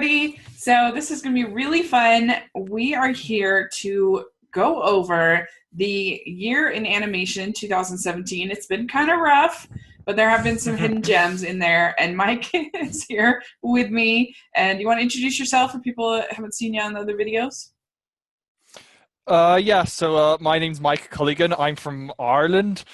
everybody. So this is going to be really fun. We are here to go over the year in animation 2017. It's been kind of rough, but there have been some hidden gems in there. And Mike is here with me. And you want to introduce yourself for people that haven't seen you on the other videos? So my name's Mike Culligan. I'm from Ireland.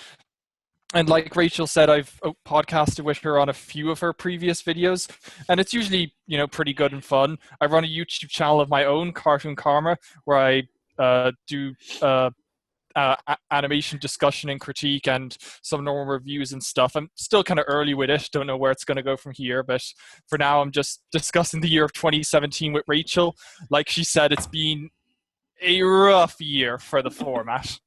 And like Rachel said, I've podcasted with her on a few of her previous videos, and it's usually, pretty good and fun. I run a YouTube channel of my own, Cartoon Karma, where I do animation discussion and critique and some normal reviews and stuff. I'm still kind of early with it. Don't know where it's going to go from here, but for now, I'm just discussing the year of 2017 with Rachel. Like she said, it's been a rough year for the format.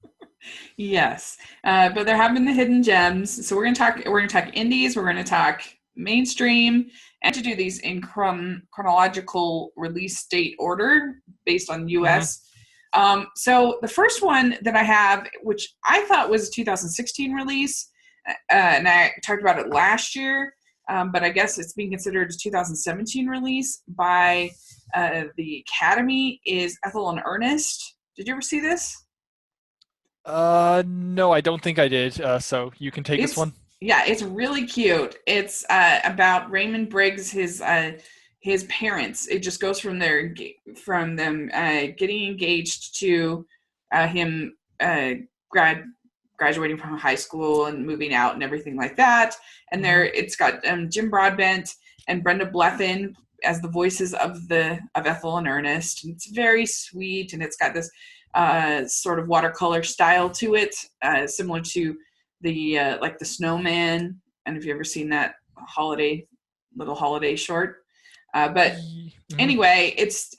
Yes, but there have been the hidden gems. So we're going to talk indies. We're going to talk mainstream, and to do these in chronological release date order based on US. So the first one that I have, which I thought was a 2016 release, and I talked about it last year, but I guess it's being considered a 2017 release by the Academy, is Ethel and Ernest. Did you ever see this? No, I don't think I did. So you can take this one. Yeah, it's really cute. It's about Raymond Briggs, his parents. It just goes from them getting engaged to him graduating from high school and moving out and everything like that. And it's got Jim Broadbent and Brenda Blethyn as the voices of Ethel and Ernest. And it's very sweet, and it's got this sort of watercolor style to it, similar to the like the Snowman. And if you ever seen that little holiday short, but anyway, it's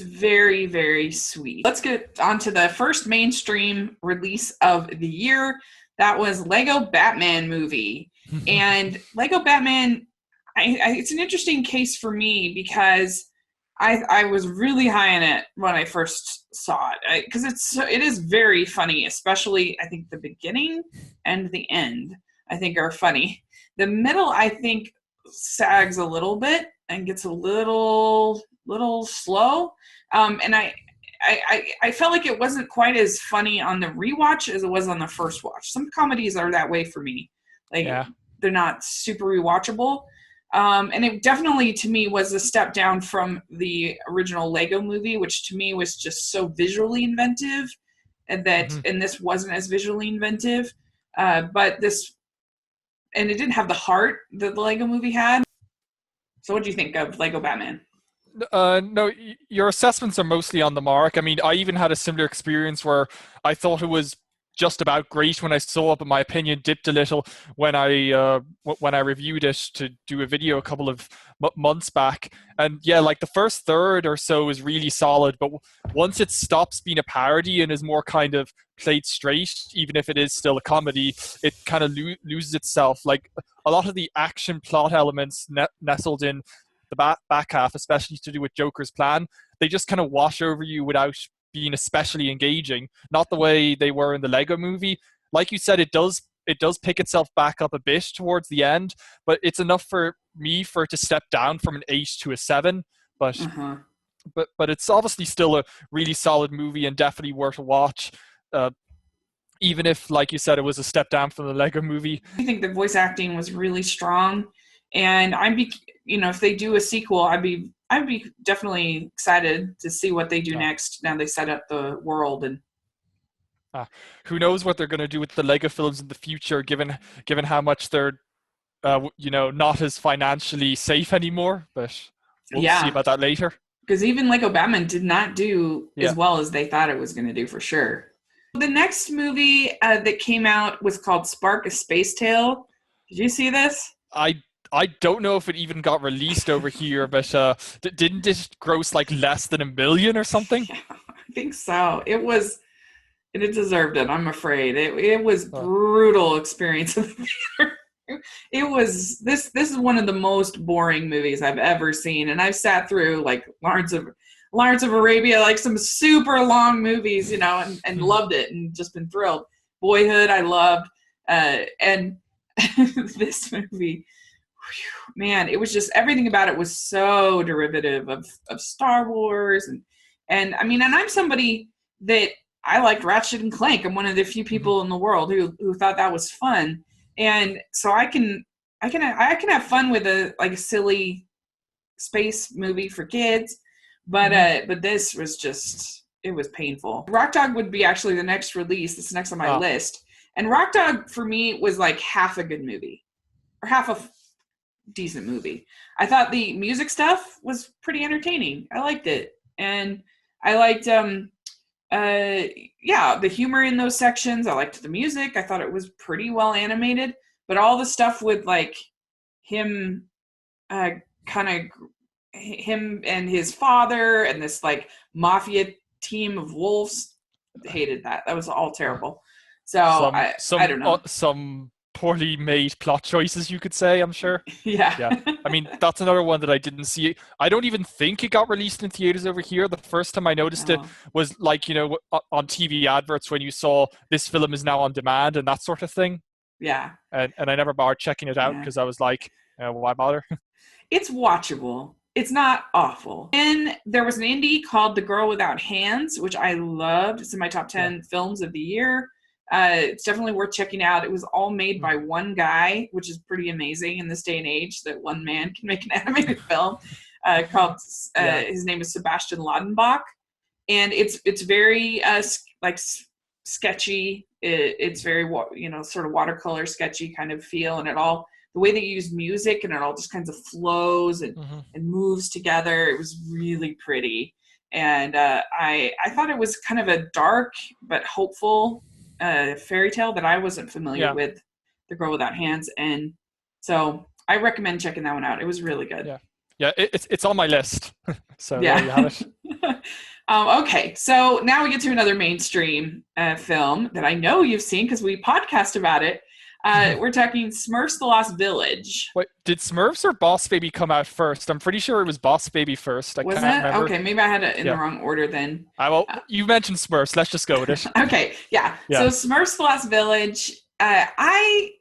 very, very sweet. Let's get on to the first mainstream release of the year. That was Lego Batman movie. And Lego Batman, it's an interesting case for me because I was really high on it when I first saw it, because it is very funny, especially I think the beginning and the end I think are funny. The middle I think sags a little bit and gets a little slow, and I felt like it wasn't quite as funny on the rewatch as it was on the first watch. Some comedies are that way for me, they're not super rewatchable. And it definitely, to me, was a step down from the original Lego movie, which to me was just so visually inventive, and this wasn't as visually inventive. But it didn't have the heart that the Lego movie had. So what do you think of Lego Batman? No, your assessments are mostly on the mark. I mean, I even had a similar experience where I thought it was just about great when I saw it, but my opinion dipped a little when I reviewed it to do a video a couple of months back. And yeah, like the first third or so is really solid, but once it stops being a parody and is more kind of played straight, even if it is still a comedy, it kind of loses itself. Like a lot of the action plot elements nestled in the back half, especially to do with Joker's plan, they just kind of wash over you without being especially engaging, not the way they were in the Lego movie. Like you said, it does pick itself back up a bit towards the end, but it's enough for me for it to step down from an 8 to a 7. But it's obviously still a really solid movie and definitely worth a watch, even if, like you said, it was a step down from the Lego movie. I think the voice acting was really strong, and if they do a sequel, I'd be definitely excited to see what they do next. Now they set up the world, and who knows what they're going to do with the Lego films in the future, given how much they're not as financially safe anymore. But we'll see about that later. Because even Lego Batman did not do as well as they thought it was going to do, for sure. The next movie that came out was called Spark: A Space Tale. Did you see this? I don't know if it even got released over here, but didn't it gross like less than $1 million or something? Yeah, I think so. It was, and it deserved it, I'm afraid. It was brutal experience of the theater. It was, this is one of the most boring movies I've ever seen, and I've sat through like Lawrence of Arabia, like some super long movies, and loved it and just been thrilled. Boyhood, I loved, and this movie, man, it was just everything about it was so derivative of Star Wars and I mean, and I'm somebody that I liked Ratchet and Clank. I'm one of the few people in the world who thought that was fun, and so I can have fun with a silly space movie for kids, but this was just, it was painful. Rock Dog would be actually the next release. It's next on my list, and Rock Dog for me was like half a good movie or half a decent movie. I thought the music stuff was pretty entertaining. I liked it, and I liked the humor in those sections. I liked the music. I thought it was pretty well animated, but all the stuff with like him him and his father and this like mafia team of wolves, hated that. That was all terrible. So I don't know. Some poorly made plot choices, you could say, I'm sure. Yeah. I mean, that's another one that I didn't see. I don't even think it got released in theaters over here. The first time I noticed it was like, on TV adverts when you saw this film is now on demand and that sort of thing. Yeah. And I never bothered checking it out because I was like, why bother? It's watchable. It's not awful. And there was an indie called The Girl Without Hands, which I loved. It's in my top 10 films of the year. It's definitely worth checking out. It was all made by one guy, which is pretty amazing in this day and age that one man can make an animated film. His name is Sebastian Laudenbach, and it's very sketchy. It's very sort of watercolor sketchy kind of feel, and the way they use music and it all just kinds of flows and moves together. It was really pretty, and I thought it was kind of a dark but hopeful fairy tale that I wasn't familiar with, The Girl Without Hands, and so I recommend checking that one out. It was really good. It's on my list. So there you have it. Okay, so now we get to another mainstream film that I know you've seen because we podcast about it. We're talking Smurfs: The Lost Village. Wait, did Smurfs or Boss Baby come out first? I'm pretty sure it was Boss Baby first. I can't remember. Okay, maybe I had it in the wrong order then. You mentioned Smurfs. Let's just go with it. Okay, yeah. So Smurfs: The Lost Village. I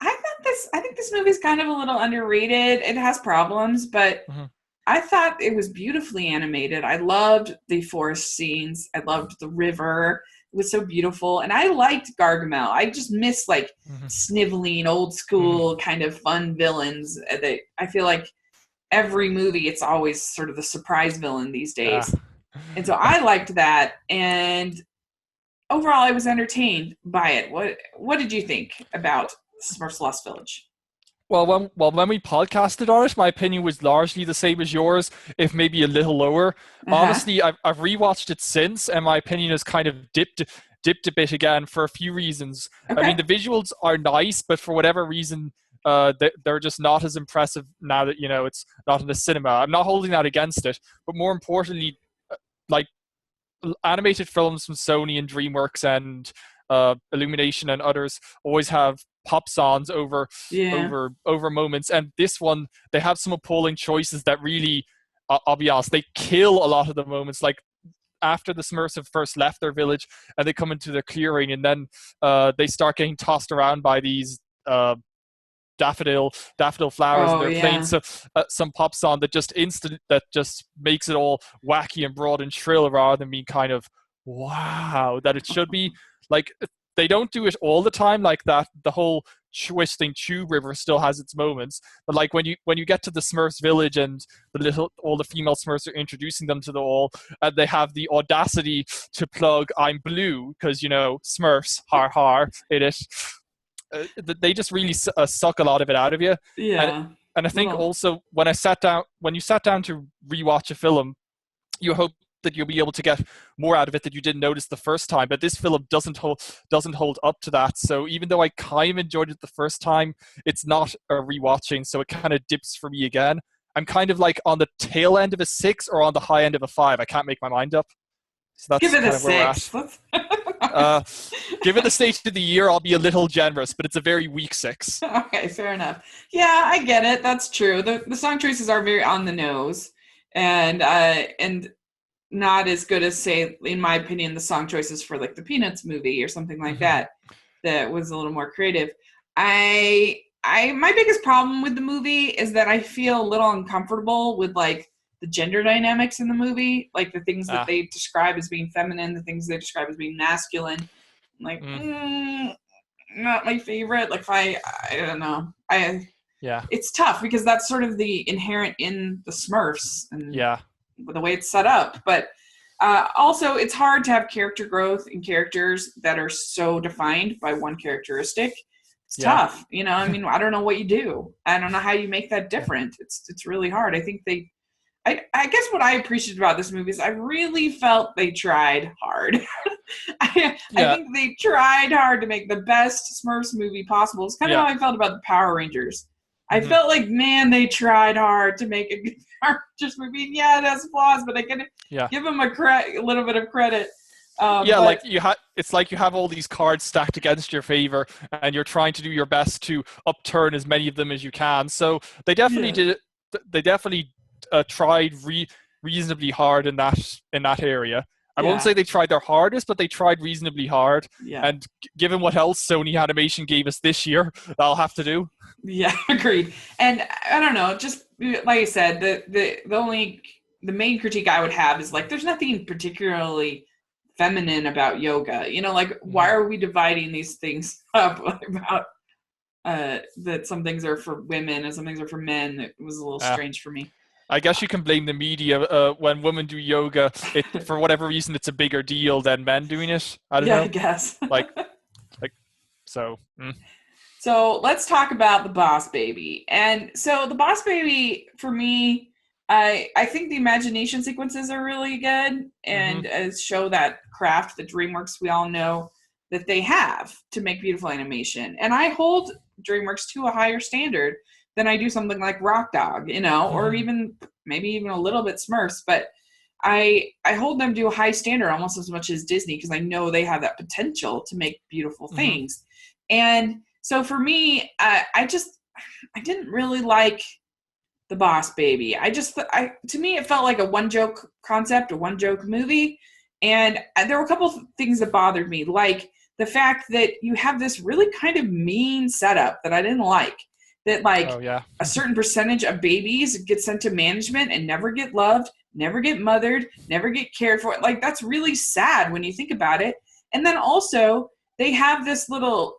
think this movie's kind of a little underrated. It has problems, but I thought it was beautifully animated. I loved the forest scenes. I loved the river. It was so beautiful. And I liked Gargamel. I just miss sniveling, old school kind of fun villains. That I feel like every movie, it's always sort of the surprise villain these days. And so I liked that. And overall, I was entertained by it. What did you think about Smurfs: Lost Village? Well, when we podcasted on it, my opinion was largely the same as yours, if maybe a little lower. Honestly, I've rewatched it since, and my opinion has kind of dipped a bit again for a few reasons. Okay. I mean, the visuals are nice, but for whatever reason, they're just not as impressive now that it's not in the cinema. I'm not holding that against it, but more importantly, like animated films from Sony and DreamWorks and Illumination and others always have pop songs over moments, and this one, they have some appalling choices that really, I'll be honest, they kill a lot of the moments. Like after the Smurfs have first left their village and they come into the clearing, and then they start getting tossed around by these daffodil flowers, and they're playing some pop song that just makes it all wacky and broad and shrill rather than being kind of wow that it should be. Like, they don't do it all the time like that. The whole twisting tube river still has its moments, but like when you get to the Smurfs village and all the female Smurfs are introducing them to the all, and they have the audacity to plug "I'm blue" because Smurfs, har har, in it. They just really suck a lot of it out of you. Yeah. And I think also when you sat down to rewatch a film, you hope that you'll be able to get more out of it that you didn't notice the first time. But this film doesn't hold up to that. So even though I kind of enjoyed it the first time, it's not a rewatching. So it kind of dips for me again. I'm kind of like on the tail end of a 6 or on the high end of a 5. I can't make my mind up. So that's give it kind a of where 6. we're at. Given the stage of the year, I'll be a little generous, but it's a very weak 6. Okay, fair enough. Yeah, I get it. That's true. The song choices are very on the nose, and not as good as, say, in my opinion, the song choices for like the Peanuts movie or something like that was a little more creative. I my biggest problem with the movie is that I feel a little uncomfortable with like the gender dynamics in the movie, like the things that they describe as being feminine, the things they describe as being masculine. Like, not my favorite. Like, if I don't know, it's tough because that's sort of the inherent in the Smurfs and the way it's set up. But also, it's hard to have character growth in characters that are so defined by one characteristic. It's tough, you know. I mean, I don't know what you do. I don't know how you make that different. It's really hard. I think I guess what I appreciate about this movie is I really felt they tried hard. I think they tried hard to make the best Smurfs movie possible. It's kind of how I felt about the Power Rangers. I felt like, man, they tried hard to make a good Power Rangers movie. Yeah, it has flaws, but I can give them a little bit of credit. Like it's like you have all these cards stacked against your favor, and you're trying to do your best to upturn as many of them as you can. So they definitely did it. They definitely tried reasonably hard in that area. I won't say they tried their hardest, but they tried reasonably hard. Yeah. And given what else Sony Animation gave us this year, that'll have to do. Yeah, agreed. And I don't know, just like I said, the main critique I would have is like, there's nothing particularly feminine about yoga. You know, like, why are we dividing these things up about that some things are for women and some things are for men? It was a little strange for me. I guess you can blame the media when women do yoga. For whatever reason, it's a bigger deal than men doing it. I don't know. I guess. So. So let's talk about the Boss Baby. And so the Boss Baby, for me, I think the imagination sequences are really good and show that craft, the DreamWorks we all know that they have to make beautiful animation. And I hold DreamWorks to a higher standard than I do something like Rock Dog, you know, or maybe even a little bit Smurfs. But I hold them to a high standard almost as much as Disney because I know they have that potential to make beautiful things. And so for me, I didn't really like the Boss Baby. To me, it felt like a one joke concept, a one joke movie. And there were a couple of things that bothered me, like the fact that you have this really kind of mean setup that I didn't like. That a certain percentage of babies get sent to management and never get loved, never get mothered, never get cared for. Like, that's really sad when you think about it. And then also they have this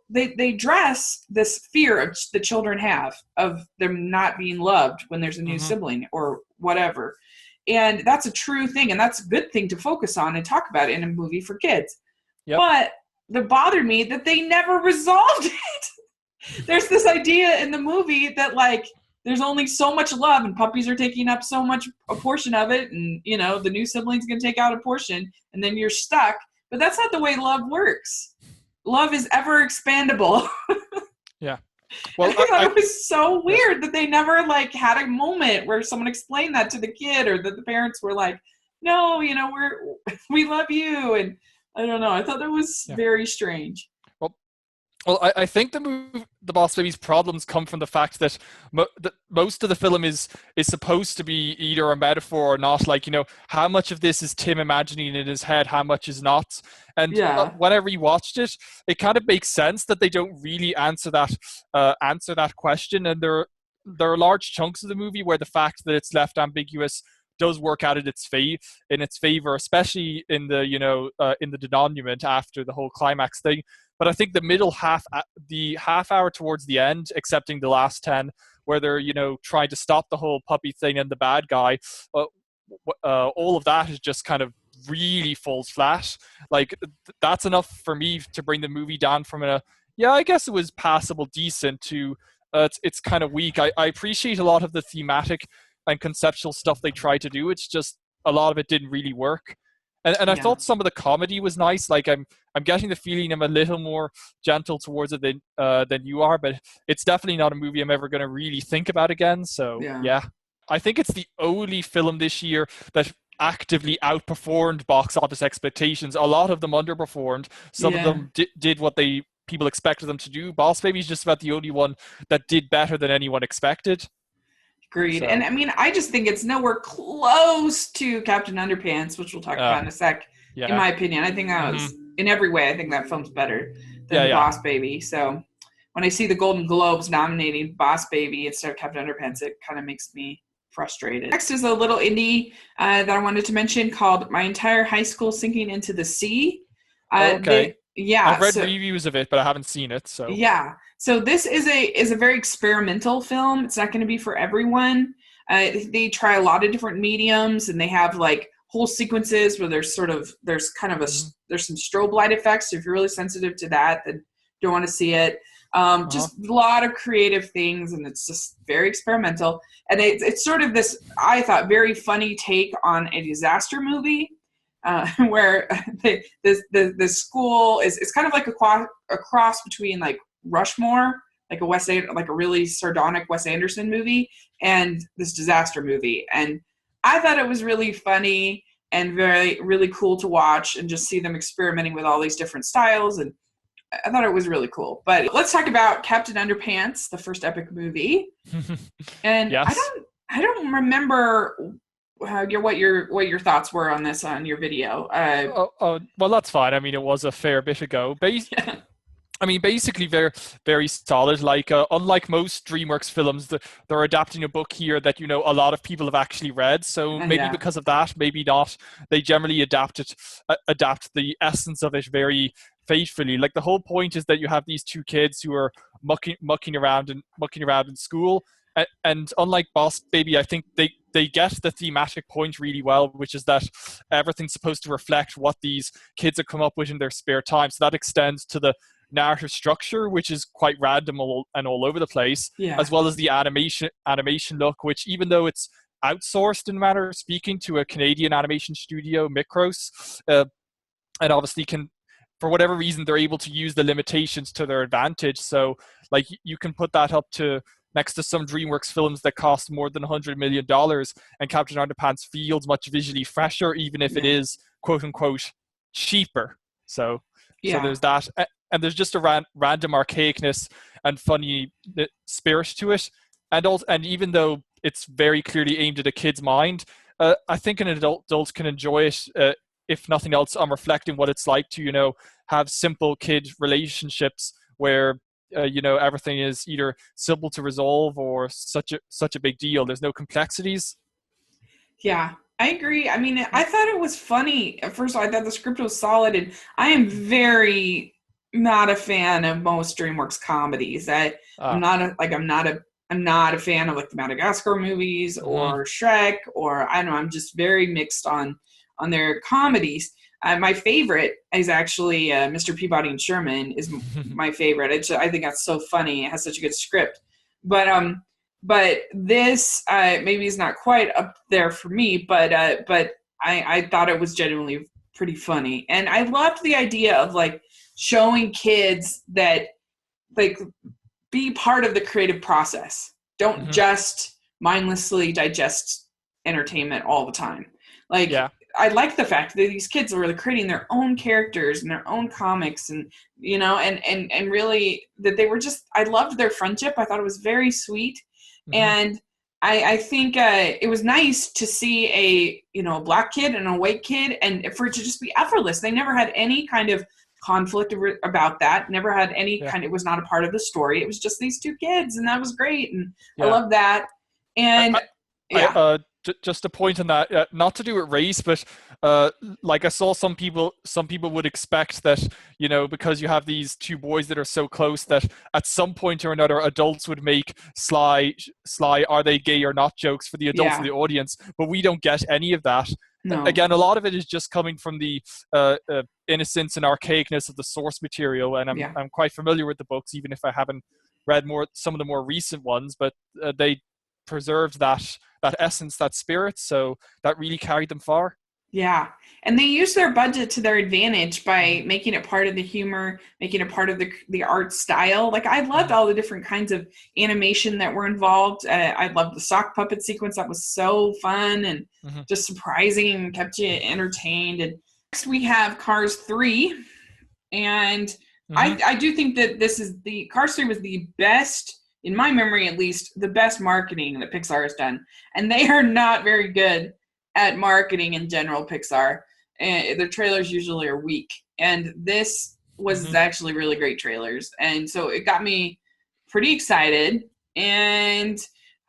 they dress this fear the children have of them not being loved when there's a new sibling or whatever. And that's a true thing. And that's a good thing to focus on and talk about in a movie for kids. Yep. But it bothered me that they never resolved it. There's this idea in the movie that like there's only so much love and puppies are taking up a portion of it, and you know the new sibling's gonna take out a portion and then you're stuck. But that's not the way love works. Love is ever expandable. Yeah. Well, I thought it was so weird that they never like had a moment where someone explained that to the kid, or that the parents were like, no, you know, we love you. And I don't know. I thought that was very strange. Well, I think the Boss Baby's problems come from the fact that most of the film is supposed to be either a metaphor or not. Like, you know, how much of this is Tim imagining in his head, how much is not? And whenever you watched it, it kind of makes sense that they don't really answer that question. And there are large chunks of the movie where the fact that it's left ambiguous does work out in its favor, especially in the denouement after the whole climax thing. But I think the middle half, the half hour towards the end, excepting the last 10, where they're, you know, trying to stop the whole puppy thing and the bad guy, all of that is just kind of really falls flat. Like, that's enough for me to bring the movie down from I guess it was passable, decent, to it's kind of weak. I appreciate a lot of the thematic and conceptual stuff they tried to do. It's just a lot of it didn't really work. And I thought some of the comedy was nice. Like, I'm getting the feeling I'm a little more gentle towards it than you are, but it's definitely not a movie I'm ever going to really think about again. So yeah, I think it's the only film this year that actively outperformed box office expectations. A lot of them underperformed. Some of them did what people expected them to do. Boss Baby is just about the only one that did better than anyone expected. Agreed. So. And I mean, I just think it's nowhere close to Captain Underpants, which we'll talk about in a sec. Yeah. In my opinion, I think that was in every way. I think that film's better than Boss Baby. So, when I see the Golden Globes nominating Boss Baby instead of Captain Underpants, it kind of makes me frustrated. Next is a little indie that I wanted to mention called My Entire High School Sinking into the Sea. Okay. I've read So reviews of it, but I haven't seen it. So yeah, so this is a very experimental film. It's not going to be for everyone. They try a lot of different mediums, and they have like whole sequences where there's kind of there's some strobe light effects. So if you're really sensitive to that, then don't want to see it. Just a lot of creative things, and it's just very experimental. And it's sort of this, I thought, very funny take on a disaster movie, where the school is kind of like a cross between like Rushmore, like a really sardonic Wes Anderson movie, and this disaster movie. And I thought it was really funny and really cool to watch, and just see them experimenting with all these different styles. And I thought it was really cool. But let's talk about Captain Underpants, the first epic movie. And yes. I don't remember what your thoughts were on this on your video. Well, that's fine. I mean, it was a fair bit ago. Yeah. I mean, basically, very, very solid. Like, unlike most DreamWorks films, they're adapting a book here that, you know, a lot of people have actually read. So maybe because of that, maybe not. They generally adapt the essence of it very faithfully. Like, the whole point is that you have these two kids who are mucking around in school. And unlike Boss Baby, I think they get the thematic point really well, which is that everything's supposed to reflect what these kids have come up with in their spare time. So that extends to the narrative structure, which is quite random and all over the place, as well as the animation look, which, even though it's outsourced in a manner of speaking to a Canadian animation studio, Micros, and obviously for whatever reason, they're able to use the limitations to their advantage. So, like, you can put that up to next to some DreamWorks films that cost more than $100 million, and Captain Underpants feels much visually fresher, even if it is quote unquote cheaper. So there's that, and there's just a random archaicness and funny spirit to it, and even though it's very clearly aimed at a kid's mind, I think an adult can enjoy it. If nothing else, on reflecting what it's like to, you know, have simple kid relationships where you know, everything is either simple to resolve or such a big deal. There's no complexities. Yeah, I agree. I mean, I thought it was funny. First of all, I thought the script was solid, and I am very not a fan of most DreamWorks comedies. I'm not a fan of like the Madagascar movies or Shrek, or I don't know. I'm just very mixed on their comedies. My favorite is actually Mr. Peabody and Sherman is my favorite. I think that's so funny. It has such a good script. But this maybe is not quite up there for me, but I thought it was genuinely pretty funny. And I loved the idea of like showing kids that like be part of the creative process. Don't just mindlessly digest entertainment all the time. Like, I like the fact that these kids were creating their own characters and their own comics, and, you know, and really that they were just, I loved their friendship. I thought it was very sweet. And I think it was nice to see a black kid and a white kid, and for it to just be effortless. They never had any kind of conflict about that. Never had any kind, it was not a part of the story. It was just these two kids, and that was great. And I love that. And just a point on that, not to do with race, but like I saw some people would expect that, you know, because you have these two boys that are so close, that at some point or another adults would make sly are they gay or not jokes for the adults of the audience, but we don't get any of that. No. Again, a lot of it is just coming from the innocence and archaicness of the source material, and I'm quite familiar with the books, even if I haven't read some of the more recent ones, but they preserved that essence, that spirit, so that really carried them far. Yeah, and they used their budget to their advantage by making it part of the humor, making it part of the art style. Like, I loved all the different kinds of animation that were involved. I loved the sock puppet sequence. That was so fun and just surprising and kept you entertained. And next we have Cars 3, and I do think that Cars 3 was the best, in my memory at least, the best marketing that Pixar has done. And they are not very good at marketing in general, Pixar. Their trailers usually are weak. And this was actually really great trailers. And so it got me pretty excited, and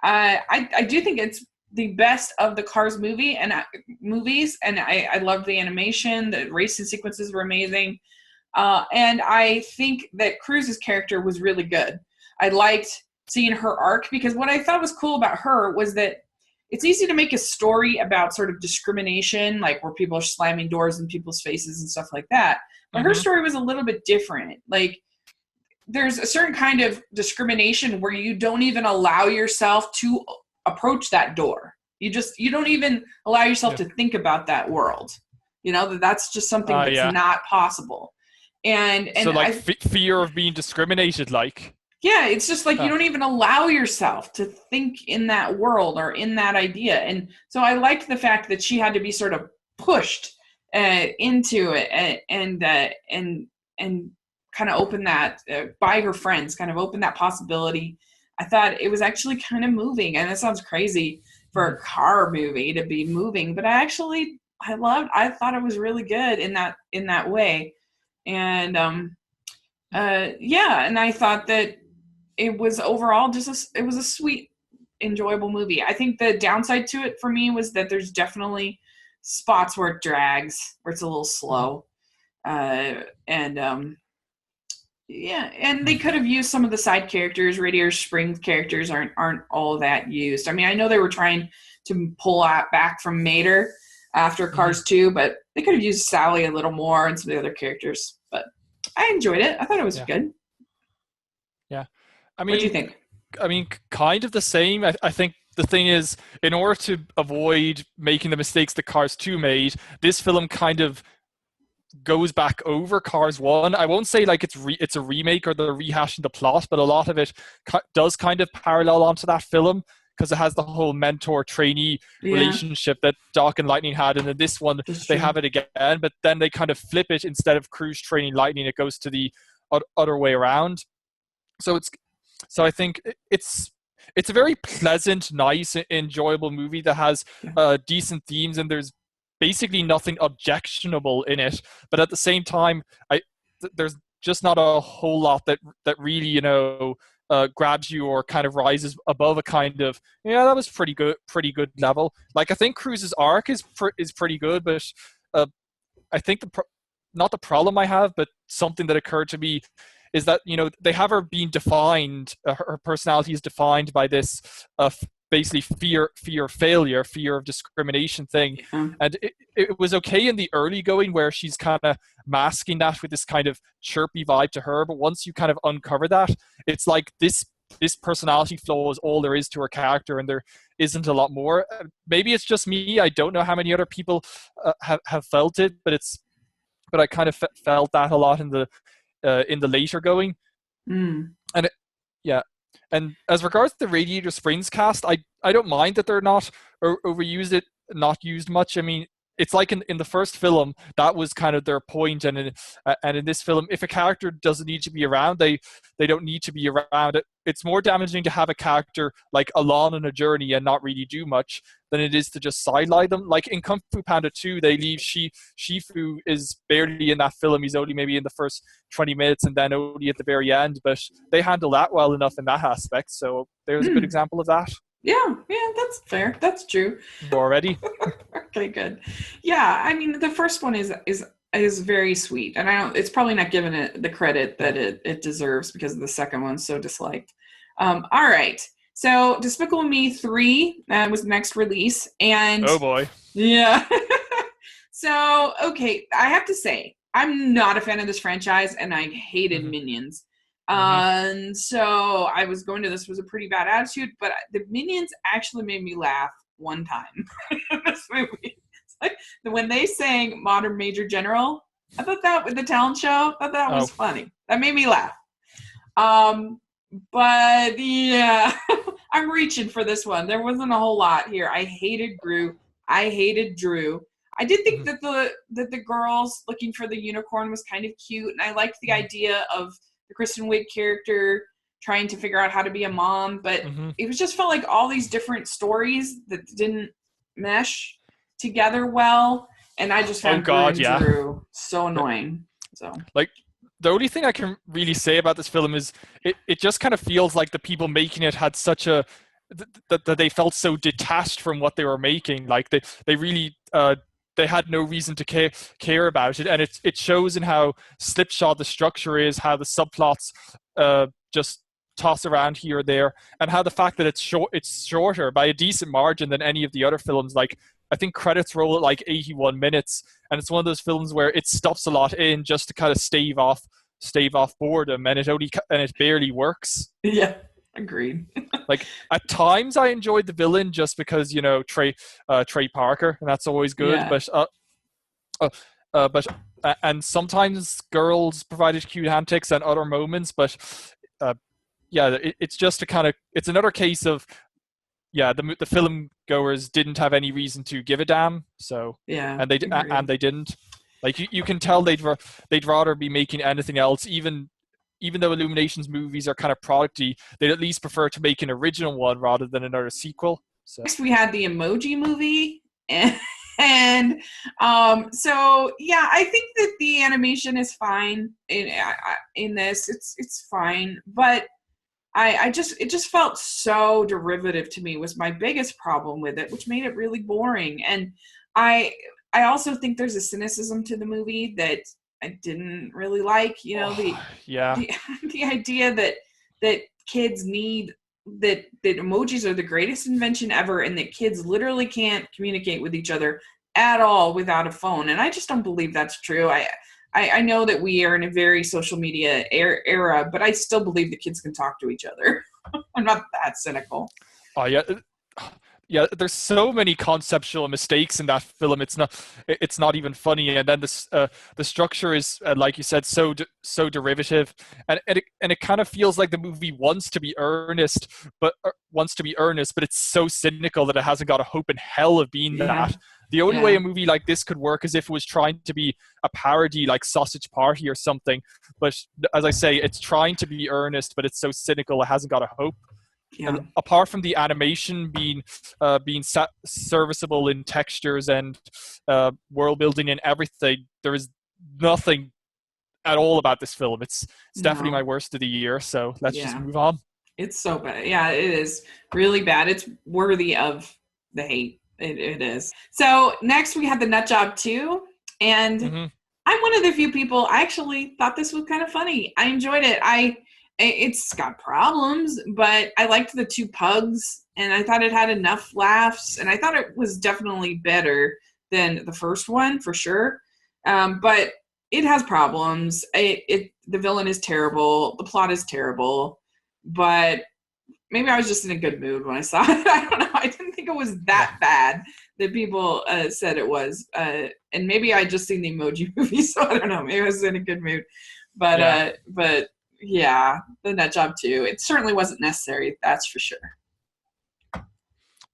I do think it's the best of the Cars movies, and I love the animation. The racing sequences were amazing, and I think that Cruise's character was really good. I liked seeing her arc, because what I thought was cool about her was that it's easy to make a story about sort of discrimination, like where people are slamming doors in people's faces and stuff like that. But her story was a little bit different. Like, there's a certain kind of discrimination where you don't even allow yourself to approach that door. You don't even allow yourself to think about that world. You know, that's just something that's not possible. And so like fear of being discriminated, like. Yeah, it's just like you don't even allow yourself to think in that world or in that idea. And so I liked the fact that she had to be sort of pushed into it and kind of open that by her friends, kind of open that possibility. I thought it was actually kind of moving, and it sounds crazy for a car movie to be moving, but I thought it was really good in that way. And and I thought that it was overall it was a sweet, enjoyable movie. I think the downside to it for me was that there's definitely spots where it drags, where it's a little slow. And they could have used some of the side characters. Radiator Springs characters aren't all that used. I mean, I know they were trying to pull back from Mater after Cars 2, but they could have used Sally a little more and some of the other characters. But I enjoyed it. I thought it was good. Yeah. I mean, what do you think? I mean, kind of the same. I think the thing is, in order to avoid making the mistakes that Cars 2 made, this film kind of goes back over Cars 1. I won't say like it's a remake or they're rehashing the plot, but a lot of it does kind of parallel onto that film, because it has the whole mentor-trainee relationship that Doc and Lightning had, and in this one they have it again, but then they kind of flip it. Instead of Cruise training Lightning, it goes to the other way around. So I think it's a very pleasant, nice, enjoyable movie that has decent themes, and there's basically nothing objectionable in it. But at the same time, there's just not a whole lot that really, grabs you or kind of rises above a kind of, that was pretty good level. Like, I think Cruise's arc is pretty good, but I think not the problem I have, but something that occurred to me is that, they have her being defined, her personality is defined by this basically fear of failure, fear of discrimination thing. And it was okay in the early going where she's kind of masking that with this kind of chirpy vibe to her, but once you kind of uncover that, it's like this personality flaw is all there is to her character, and there isn't a lot more. Maybe it's just me. I don't know how many other people have felt it, but I kind of felt that a lot in the later going. And and as regards to the Radiator Springs cast, I don't mind that they're not overused, not used much. I mean, it's like in the first film, that was kind of their point, and in this film, if a character doesn't need to be around, they don't need to be around. It's more damaging to have a character like alone on a journey and not really do much than it is to just sideline them. Like in Kung Fu Panda 2, they leave Shifu is barely in that film. He's only maybe in the first 20 minutes and then only at the very end, but they handle that well enough in that aspect. So there's a good example of that. Yeah, that's fair. That's true. Already. Okay, good. Yeah, I mean, the first one is very sweet, and it's probably not given it the credit that it deserves because the second one's so disliked. All right, so Despicable Me 3 was the next release, and oh boy, yeah. So okay, I have to say I'm not a fan of this franchise, and I hated Minions. And so I was going to this with a pretty bad attitude, but the Minions actually made me laugh one time in this movie. It's like when they sang Modern Major General, I thought that with the talent show, I thought that was funny. That made me laugh. But yeah, I'm reaching for this one. There wasn't a whole lot here. I hated Gru. I hated Drew. I did think that the girls looking for the unicorn was kind of cute, and I liked the idea of the Kristen Wiig character trying to figure out how to be a mom, but it was just felt like all these different stories that didn't mesh together well, and I just found Drew so annoying. So, like, the only thing I can really say about this film is it just kind of feels like the people making it had such a that they felt so detached from what they were making. Like they really they had no reason to care about it, and it shows in how slipshod the structure is, how the subplots just toss around here or there, and how the fact that it's shorter by a decent margin than any of the other films. Like I think credits roll at like 81 minutes, and it's one of those films where it stuffs a lot in just to kind of stave off boredom, and it barely works. Yeah, agreed. Like at times I enjoyed the villain just because Trey Parker, and that's always good. Yeah. But and sometimes girls provided cute antics and other moments, but yeah, it's just it's another case of the film goers didn't have any reason to give a damn. So yeah, and they didn't. Like you can tell they'd rather be making anything else, even though Illumination's movies are kind of producty, they'd at least prefer to make an original one rather than another sequel. So next we had the Emoji Movie, and so yeah, I think that the animation is fine in this. It's fine, but it just felt so derivative to me was my biggest problem with it, which made it really boring. And I also think there's a cynicism to the movie that I didn't really like. The idea that kids need that emojis are the greatest invention ever, and that kids literally can't communicate with each other at all without a phone. And I just don't believe that's true. I know that we are in a very social media era, but I still believe the kids can talk to each other. I'm not that cynical. Oh yeah, there's so many conceptual mistakes in that film. It's not even funny, and then the structure is like you said, so derivative, and it kind of feels like the movie wants to be earnest, but it's so cynical that it hasn't got a hope in hell of being that. The only way a movie like this could work is if it was trying to be a parody like Sausage Party or something. But as I say, it's trying to be earnest, but it's so cynical it hasn't got a hope. Yeah. And apart from the animation being serviceable in textures and world building and everything, there is nothing at all about this film. It's definitely my worst of the year. So let's just move on. It's so bad. Yeah, it is really bad. It's worthy of the hate. It is. So next we had the Nut Job 2, and I'm one of the few people, I actually thought this was kind of funny. I enjoyed it. It's got problems, but I liked the two pugs, and I thought it had enough laughs, and I thought it was definitely better than the first one for sure. But it has problems. The villain is terrible. The plot is terrible, but maybe I was just in a good mood when I saw it. I don't know. I didn't think it was that bad that people said it was. And maybe I just seen the Emoji Movie, so I don't know. Maybe I was in a good mood. But yeah, the Nut Job 2. It certainly wasn't necessary, that's for sure.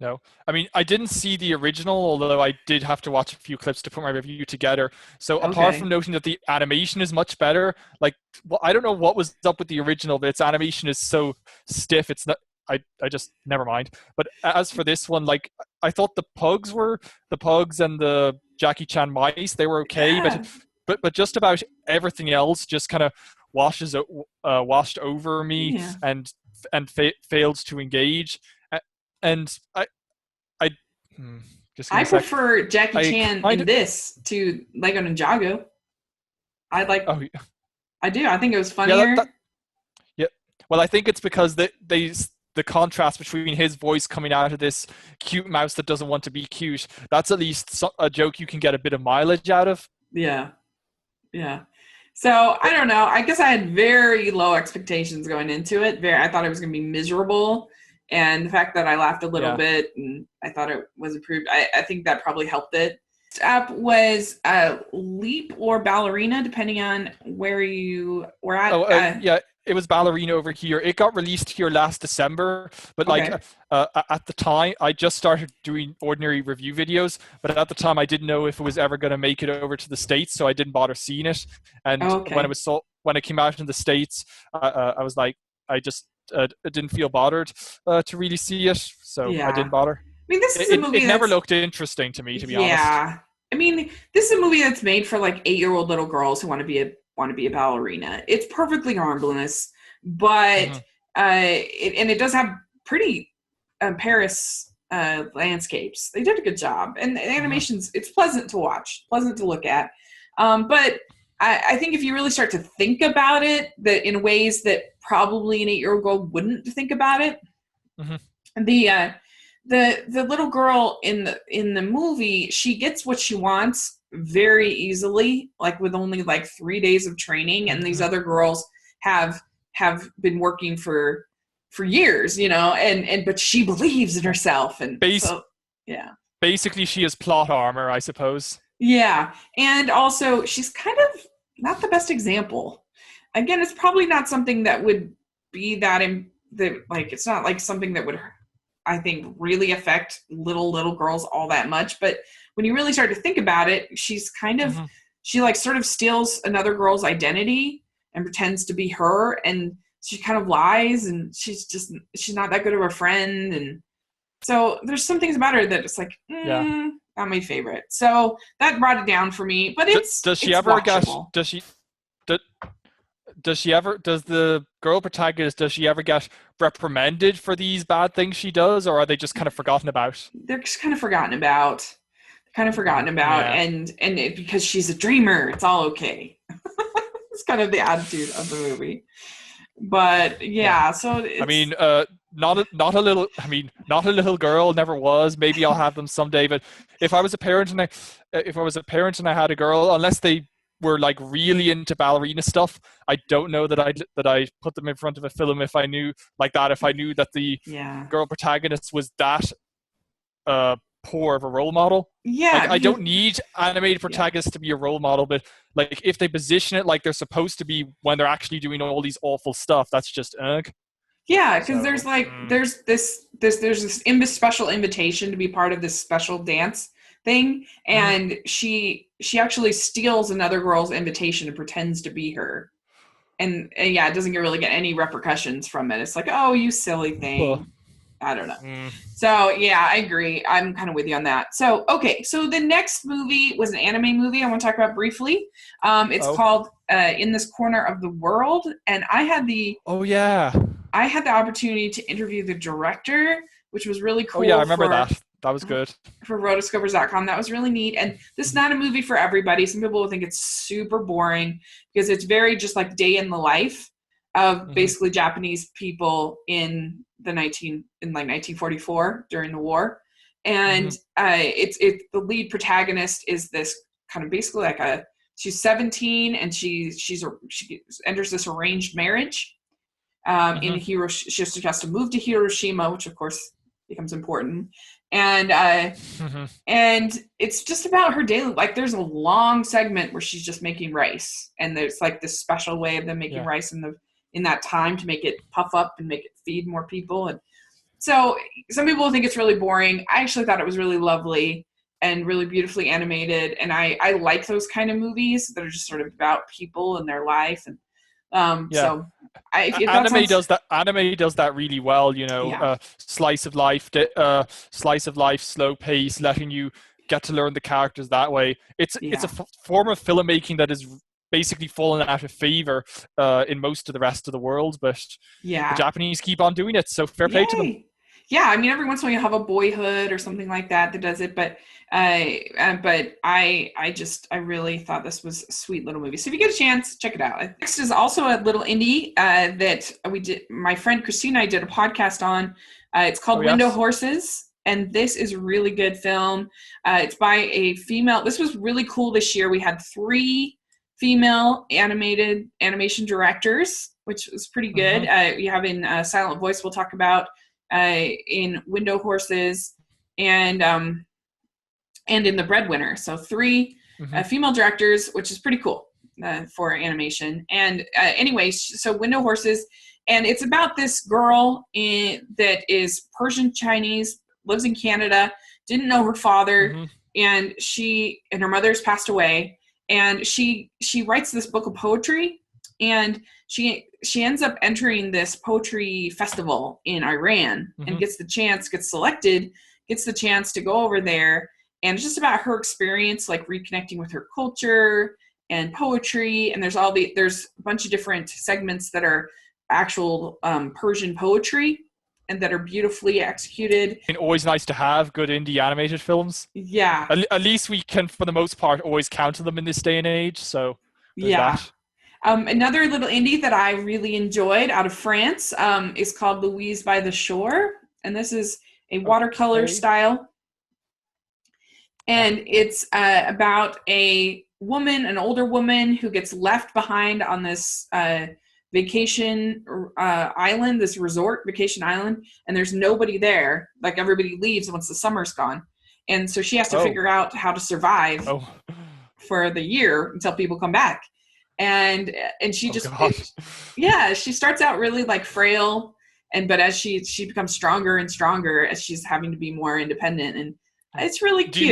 No. I mean, I didn't see the original, although I did have to watch a few clips to put my review together. So apart from noting that the animation is much better, like, well, I don't know what was up with the original, but its animation is so stiff. It's not, I just, never mind. But as for this one, like, I thought the pugs and the Jackie Chan mice, they were okay, but just about everything else just kind of washed over me and failed to engage. And I prefer Jackie Chan in this to Lego Ninjago. I do. I think it was funnier. Yeah. Well, I think it's because the contrast between his voice coming out of this cute mouse that doesn't want to be cute, that's at least a joke you can get a bit of mileage out of. Yeah. So I don't know. I guess I had very low expectations going into it. I thought it was going to be miserable. And the fact that I laughed a little bit and I thought it was approved, I think that probably helped it. Next up was Leap or Ballerina, depending on where you were at. It was Ballerina over here. It got released here last December, but at the time, I just started doing ordinary review videos, but at the time I didn't know if it was ever going to make it over to the States, so I didn't bother seeing it. And when it came out in the States, I was like, I just didn't feel bothered to really see it, so I didn't bother. I mean, this is a movie it never looked interesting to me, to be honest. Yeah. I mean, this is a movie that's made for like 8-year-old little girls who want to be a want to be a ballerina. It's perfectly harmless, but it does have pretty Paris landscapes. They did a good job, and the animation's it's pleasant to watch, pleasant to look at. But I think if you really start to think about it, that in ways that probably an 8-year-old girl wouldn't think about it, the little girl in the movie, she gets what she wants very easily, like with only like 3 days of training, and these other girls have been working for years, and but she believes in herself, and so yeah. Basically, she has plot armor, I suppose. Yeah, and also she's kind of not the best example. Again, it's probably not something that would be like it's not like something that would, I think, really affect little girls all that much. But when you really start to think about it, she's kind of she like sort of steals another girl's identity and pretends to be her, and she kind of lies, and she's not that good of a friend, and so there's some things about her that it's like not my favorite. So that brought it down for me. But does the girl protagonist, does she ever get reprimanded for these bad things she does, or are they just kind of forgotten about? They're just kind of forgotten about. And because she's a dreamer, it's all okay. It's kind of the attitude of the movie. But so it's, I mean, not a little girl, never was. Maybe I'll have them someday. But if I was a parent and I had a girl, unless they were like really into ballerina stuff, I don't know that I put them in front of a film if I knew that the girl protagonist was that poor of a role model. Yeah, I don't need animated protagonists to be a role model, but like if they position it like they're supposed to be when they're actually doing all these awful stuff, that's just ugh. Yeah, because there's this special invitation to be part of this special dance thing, and she actually steals another girl's invitation and pretends to be her, and it doesn't really get any repercussions from it. It's like, oh, you silly thing. I don't know. So yeah, I agree. I'm kind of with you on that. So okay, so the next movie was an anime movie I want to talk about briefly. It's called In This Corner of the World, and I had the opportunity to interview the director, which was really cool. Oh yeah, I remember that. That was good. For rotoscopers.com. That was really neat. And this is not a movie for everybody. Some people will think it's super boring because it's very just like day in the life of basically Japanese people in 1944 during the war. And it's the lead protagonist is this kind of basically like she's 17 and she enters this arranged marriage in Hiroshima. She has to move to Hiroshima, which of course becomes important. And and it's just about her daily, like there's a long segment where she's just making rice, and there's like this special way of them making rice in that time to make it puff up and make it feed more people. And so some people think it's really boring. I actually thought it was really lovely and really beautifully animated, and I like those kind of movies that are just sort of about people and their life. And so anime does that really well, slice of life, slow pace, letting you get to learn the characters that way. It's a form of filmmaking that is basically fallen out of favor in most of the rest of the world, but the Japanese keep on doing it, so fair play to them. Yeah, I mean, every once in a while you have a Boyhood or something like that does it, but I really thought this was a sweet little movie. So if you get a chance, check it out. Next is also a little indie that we did. My friend Christina and I did a podcast on. It's called Window Horses, and this is a really good film. It's by a female. This was really cool this year. We had 3 female animation directors, which was pretty good. We have in Silent Voice, we'll talk about in Window Horses, and in The Breadwinner. So 3 female directors, which is pretty cool for animation. And anyway, so Window Horses, and it's about this girl that is Persian Chinese, lives in Canada, didn't know her father, and her mother's passed away. And she writes this book of poetry, and she ends up entering this poetry festival in Iran and gets the chance to go over there. And it's just about her experience, like reconnecting with her culture and poetry, and there's a bunch of different segments that are actual Persian poetry and that are beautifully executed. And always nice to have good indie animated films. Yeah. At least we can, for the most part, always count them in this day and age. So there's that. Another little indie that I really enjoyed out of France is called Louise by the Shore, and this is a watercolor style, and it's about a woman, an older woman, who gets left behind on this vacation island, this resort vacation island, and there's nobody there. Like, everybody leaves once the summer's gone, and so she has to figure out how to survive for the year until people come back. And she just she starts out really like frail, but as she becomes stronger and stronger as she's having to be more independent, and it's really cute. Do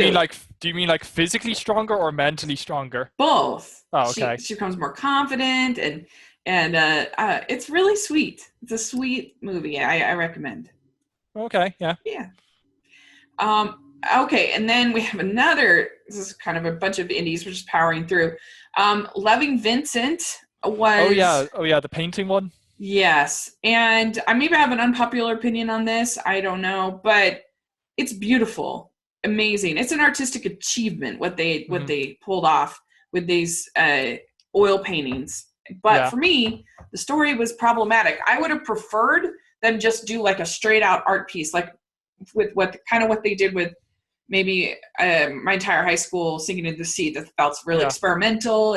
you mean like physically stronger or mentally stronger? Both. Oh, okay. She becomes more confident, and it's really sweet. It's a sweet movie. I recommend. Okay. Yeah. Okay, and then we have another. This is kind of a bunch of indies we're just powering through. Loving Vincent was. Oh yeah, the painting one. Yes, and I maybe have an unpopular opinion on this. I don't know, but it's beautiful, amazing. It's an artistic achievement what they pulled off with these oil paintings. But for me, the story was problematic. I would have preferred them just do like a straight out art piece, like with what they did with maybe my entire high school, Sinking into the Sea, that felt really experimental,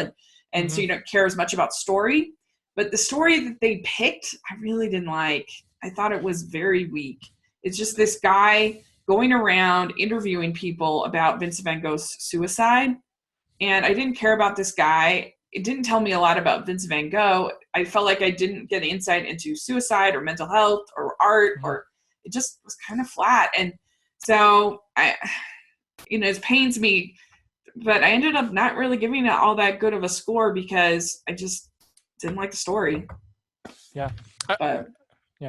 and so you don't care as much about story. But the story that they picked, I really didn't like. I thought it was very weak. It's just this guy going around interviewing people about Vincent van Gogh's suicide, and I didn't care about this guy. It didn't tell me a lot about Vincent van Gogh. I felt like I didn't get insight into suicide or mental health or art, or it just was kind of flat. And so it pains me, but I ended up not really giving it all that good of a score because I just didn't like the story.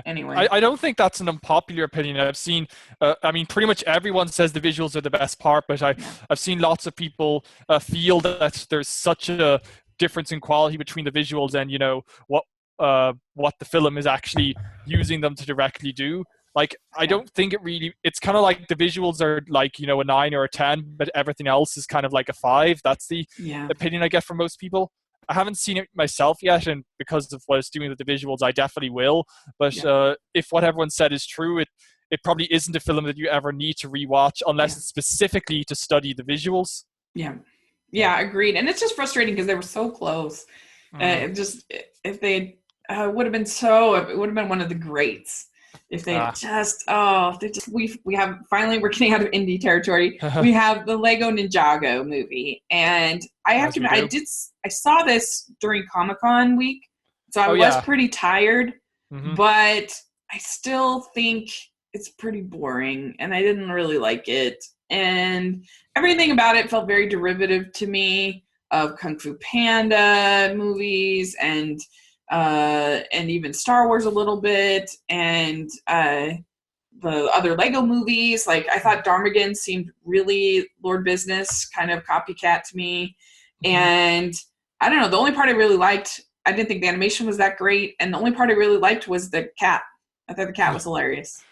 Anyway, I don't think that's an unpopular opinion. I've seen, pretty much everyone says the visuals are the best part, but I've seen lots of people feel that there's such a difference in quality between the visuals and what the film is actually using them to directly do. Like, I don't think it's kind of like the visuals are like, a 9 or a 10, but everything else is kind of like a 5. That's the opinion I get from most people. I haven't seen it myself yet, and because of what it's doing with the visuals, I definitely will. But if what everyone said is true, it probably isn't a film that you ever need to rewatch unless it's specifically to study the visuals. Yeah, agreed. And it's just frustrating because they were so close. If they would have been it would have been one of the greats. If they we're getting out of indie territory. We have the Lego Ninjago movie, and I have to admit, I saw this during Comic-Con week, so I was pretty tired, but I still think it's pretty boring, and I didn't really like it, and everything about it felt very derivative to me of Kung Fu Panda movies and even Star Wars a little bit, and the other Lego movies. Like, I thought Darmageddon seemed really Lord Business, kind of copycat to me. And I don't know, the only part I really liked, I didn't think the animation was that great, and the only part I really liked was the cat. I thought the cat was hilarious.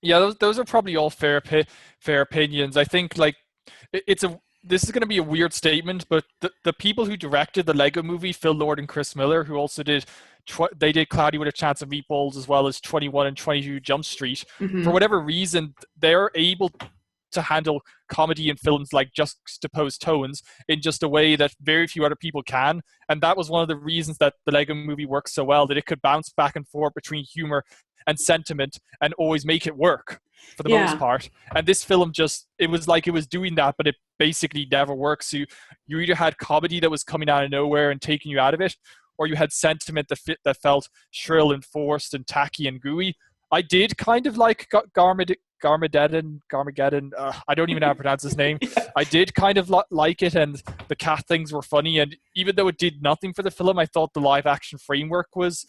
Yeah, those are probably all fair opinions. I think this is going to be a weird statement, but the people who directed the Lego movie, Phil Lord and Chris Miller, who also did Cloudy with a Chance of Meatballs, as well as 21 and 22 Jump Street, for whatever reason, they're able to handle comedy in films like juxtaposed tones in just a way that very few other people can. And that was one of the reasons that the Lego movie works so well, that it could bounce back and forth between humor and sentiment and always make it work for the most part. And this film it was like it was doing that, but it basically never works. So you either had comedy that was coming out of nowhere and taking you out of it, or you had sentiment that felt shrill and forced and tacky and gooey. I did kind of like Garmageddon. I don't even know how to pronounce his name. I did kind of like it, and the cat things were funny. And even though it did nothing for the film, I thought the live action framework was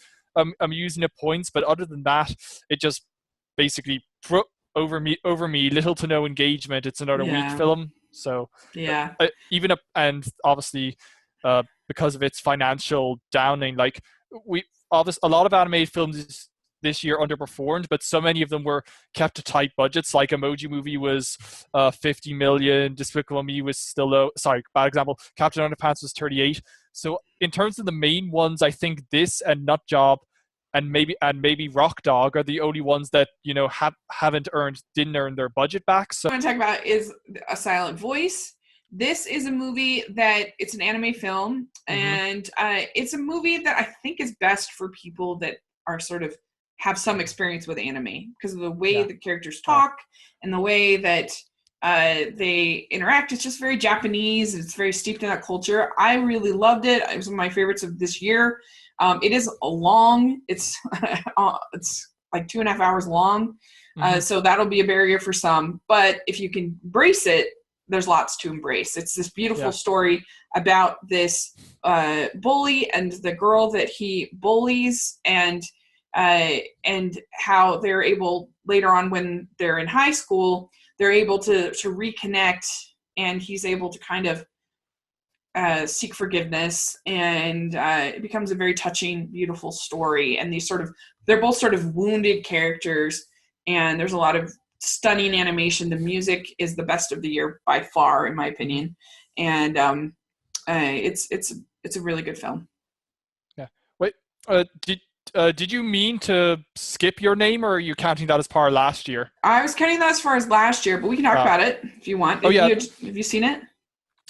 amusing at points. But other than that, it just basically over me little to no engagement. It's another weak film. So Yeah. and obviously because of its financial downing, like a lot of animated films this year underperformed, but so many of them were kept to tight budgets. Like Emoji Movie was 50 million, Despicable Me was still low. Sorry, bad example. Captain Underpants was 38. So in terms of the main ones, I think this and Nut Job and maybe Rock Dog are the only ones that didn't earn their budget back. So What I want to talk about is A Silent Voice. This is a movie that it's an anime film, and it's a movie that I think is best for people that are sort of have some experience with anime because of the way the characters talk and the way that they interact. It's just very Japanese. It's very steeped in that culture. I really loved it. It was one of my favorites of this year. It is long. It's it's like 2.5 hours long. So that'll be a barrier for some. But if you can embrace it, there's lots to embrace. It's this beautiful story about this bully and the girl that he bullies, and how they're able later on when they're in high school, they're able to reconnect, and he's able to kind of seek forgiveness, and it becomes a very touching, beautiful story. And they're both sort of wounded characters, and there's a lot of stunning animation. The music is the best of the year by far, in my opinion, and it's a really good film. Yeah. Wait. Did you mean to skip your name, or are you counting that as part of last year? I was counting that as far as last year, but we can talk about it if you want. Have you seen it?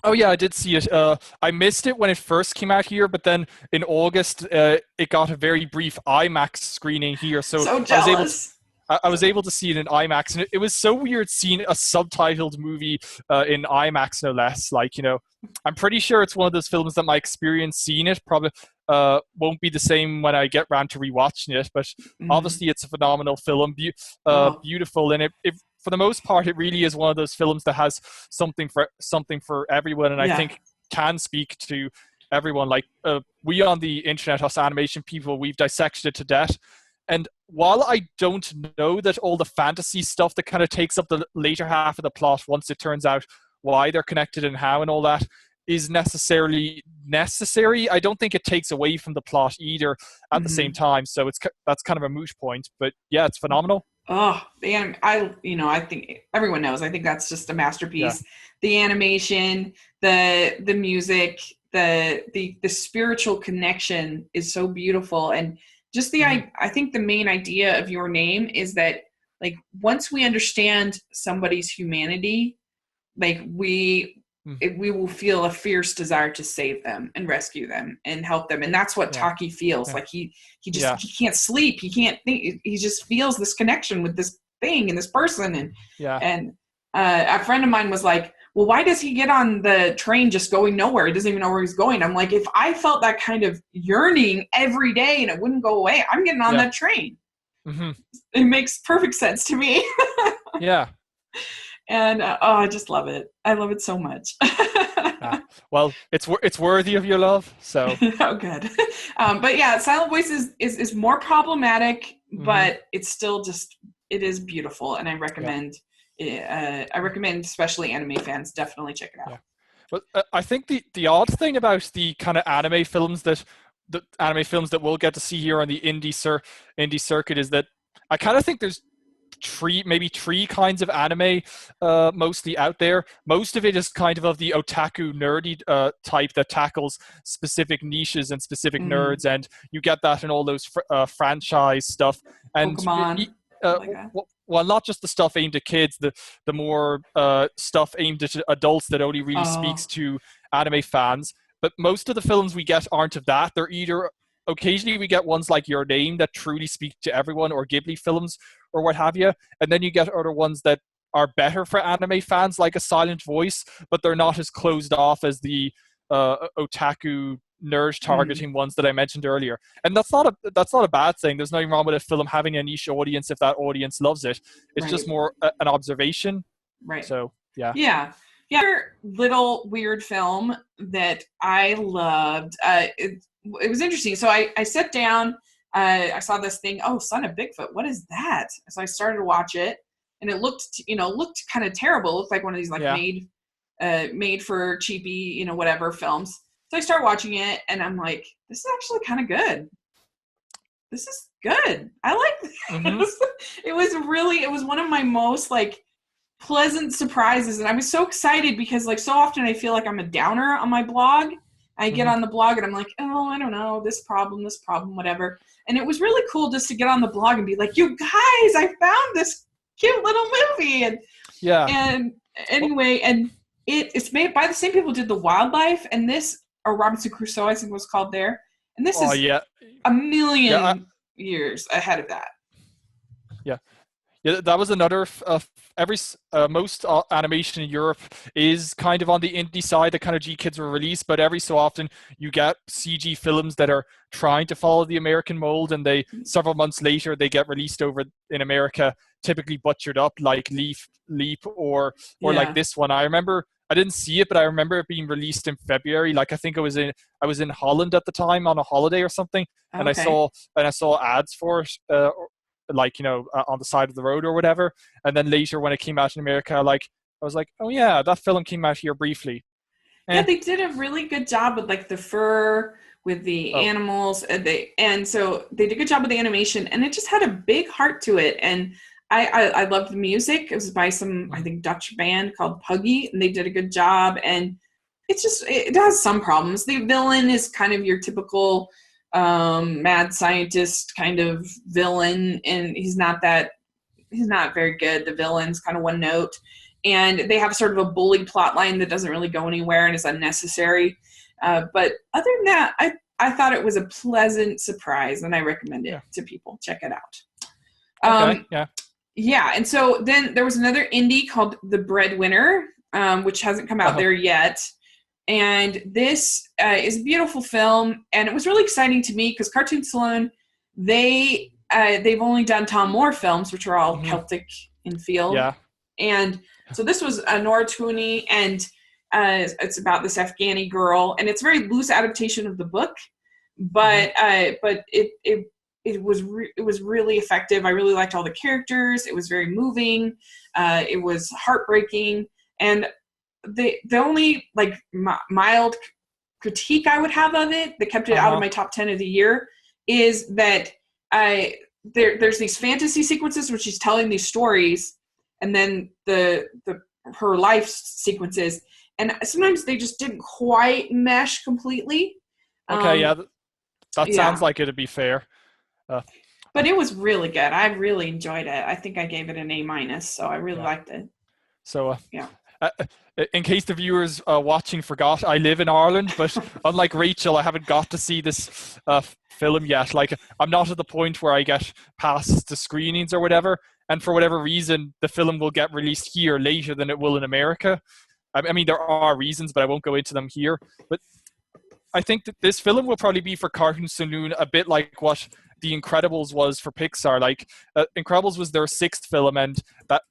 Oh yeah, I did see it. I missed it when it first came out here, but then in August, it got a very brief IMAX screening here. So jealous. I was able to see it in IMAX, and it was so weird seeing a subtitled movie in IMAX, no less. Like, I'm pretty sure it's one of those films that my experience seeing it probably won't be the same when I get around to rewatching it. But obviously, it's a phenomenal film, beautiful, and it for the most part, it really is one of those films that has something for everyone, and I think can speak to everyone. Like we on the internet, us animation people, we've dissected it to death. And while I don't know that all the fantasy stuff that kind of takes up the later half of the plot, once it turns out why they're connected and how and all that, is necessarily necessary, I don't think it takes away from the plot either at the same time. So that's kind of a moot point. But yeah, it's phenomenal. Oh, I think everyone knows. I think that's just a masterpiece. The animation, the music, the spiritual connection is so beautiful. And just I think the main idea of Your Name is that, like, once we understand somebody's humanity, like we will feel a fierce desire to save them and rescue them and help them. And that's what Taki feels like. He can't sleep. He can't think. He just feels this connection with this thing and this person. And a friend of mine was like, well, why does he get on the train just going nowhere? He doesn't even know where he's going. I'm like, if I felt that kind of yearning every day and it wouldn't go away, I'm getting on that train. It makes perfect sense to me. And I just love it. I love it so much. Well, it's worthy of your love. So oh, good. But yeah, Silent Voice is more problematic, but it's still it is beautiful, and I recommend. I recommend, especially anime fans, definitely check it out. Well, I think the odd thing about the kind of anime films that we'll get to see here on the indie circuit is that I kind of think there's maybe three kinds of anime mostly out there. Most of it is kind of the otaku nerdy type that tackles specific niches and specific nerds, and you get that in all those franchise stuff. And Pokemon. Well, not just the stuff aimed at kids, the more stuff aimed at adults that only really speaks to anime fans. But most of the films we get aren't of that. They're either occasionally we get ones like Your Name that truly speak to everyone, or Ghibli films, or what have you. And then you get other ones that are better for anime fans, like A Silent Voice, but they're not as closed off as the otaku nerd targeting ones that I mentioned earlier. And that's not a bad thing. There's nothing wrong with a film having a niche audience if that audience loves it. It's just more an observation. Right. So yeah. Little weird film that I loved. It was interesting. So I sat down. I saw this thing. Oh, Son of Bigfoot. What is that? So I started to watch it, and it looked kind of terrible. It looked like one of these made made for cheapy, whatever films. So I start watching it, and I'm like, this is actually kind of good. This is good. I like Mm-hmm. this. It was one of my most like pleasant surprises, and I was so excited because like so often I feel like I'm a downer on my blog. I get Mm-hmm. on the blog and I'm like, oh, I don't know, this problem, whatever. And it was really cool just to get on the blog and be like, you guys, I found this cute little movie. Yeah. And Well, anyway, and it's made by the same people who did The Wildlife, and this, or Robinson Crusoe, I think was called there. And this oh is yeah. a Yeah. million years ahead of that. Yeah. Yeah, that was another. Most animation in Europe is kind of on the indie side that kind of G Kids were released, but every so often you get CG films that are trying to follow the American mold, and they several months later they get released over in America, typically butchered up like Leap, or like Yeah. this one. I remember I didn't see it, but I remember it being released in February. Like I was in Holland at the time on a holiday or something, and Okay. I saw ads for it. Like on the side of the road or whatever, and then later when it came out in America, like I was like, oh yeah, that film came out here briefly. Yeah, eh. they did a really good job with like the fur, with the Oh. animals, and so they did a good job with the animation, and it just had a big heart to it. And I loved the music. It was by some, I Mhm. think, Dutch band called Puggy, and they did a good job. And it has some problems. The villain is kind of your typical mad scientist kind of villain, and he's not very good. The villain's kind of one note. And they have sort of a bully plot line that doesn't really go anywhere and is unnecessary. But other than that, I thought it was a pleasant surprise, and I recommend it Yeah. to people. Check it out. Okay. Um, Yeah. yeah, and so then there was another indie called The Breadwinner, which hasn't come out Uh-huh. there yet. And this is a beautiful film, and it was really exciting to me because Cartoon Saloon, they've only done Tom Moore films, which are all Hmm. Celtic in feel, Yeah. and so this was a Nora Tooney, and it's about this Afghani girl, and it's a very loose adaptation of the book, Hmm. but it was really effective. I really liked all the characters. It was very moving. It was heartbreaking, and the only like mild critique I would have of it that kept it out of Uh-huh. my top 10 of the year is that there's these fantasy sequences where she's telling these stories, and then the her life sequences, and sometimes they just didn't quite mesh completely. Okay. Yeah. um That sounds yeah, like it'd be fair. Uh, uh, but it was really good. I really enjoyed it. I think I gave it an A minus, so I really yeah. liked it. So, Yeah. uh, in case the viewers watching forgot, I live in Ireland, but unlike Rachel, I haven't got to see this film yet. Like, I'm not at the point where I get past the screenings or whatever, and for whatever reason, the film will get released here later than it will in America. I mean, there are reasons, but I won't go into them here. But I think that this film will probably be for Cartoon Saloon a bit like what The Incredibles was for Pixar. Like, Incredibles was their sixth film, and that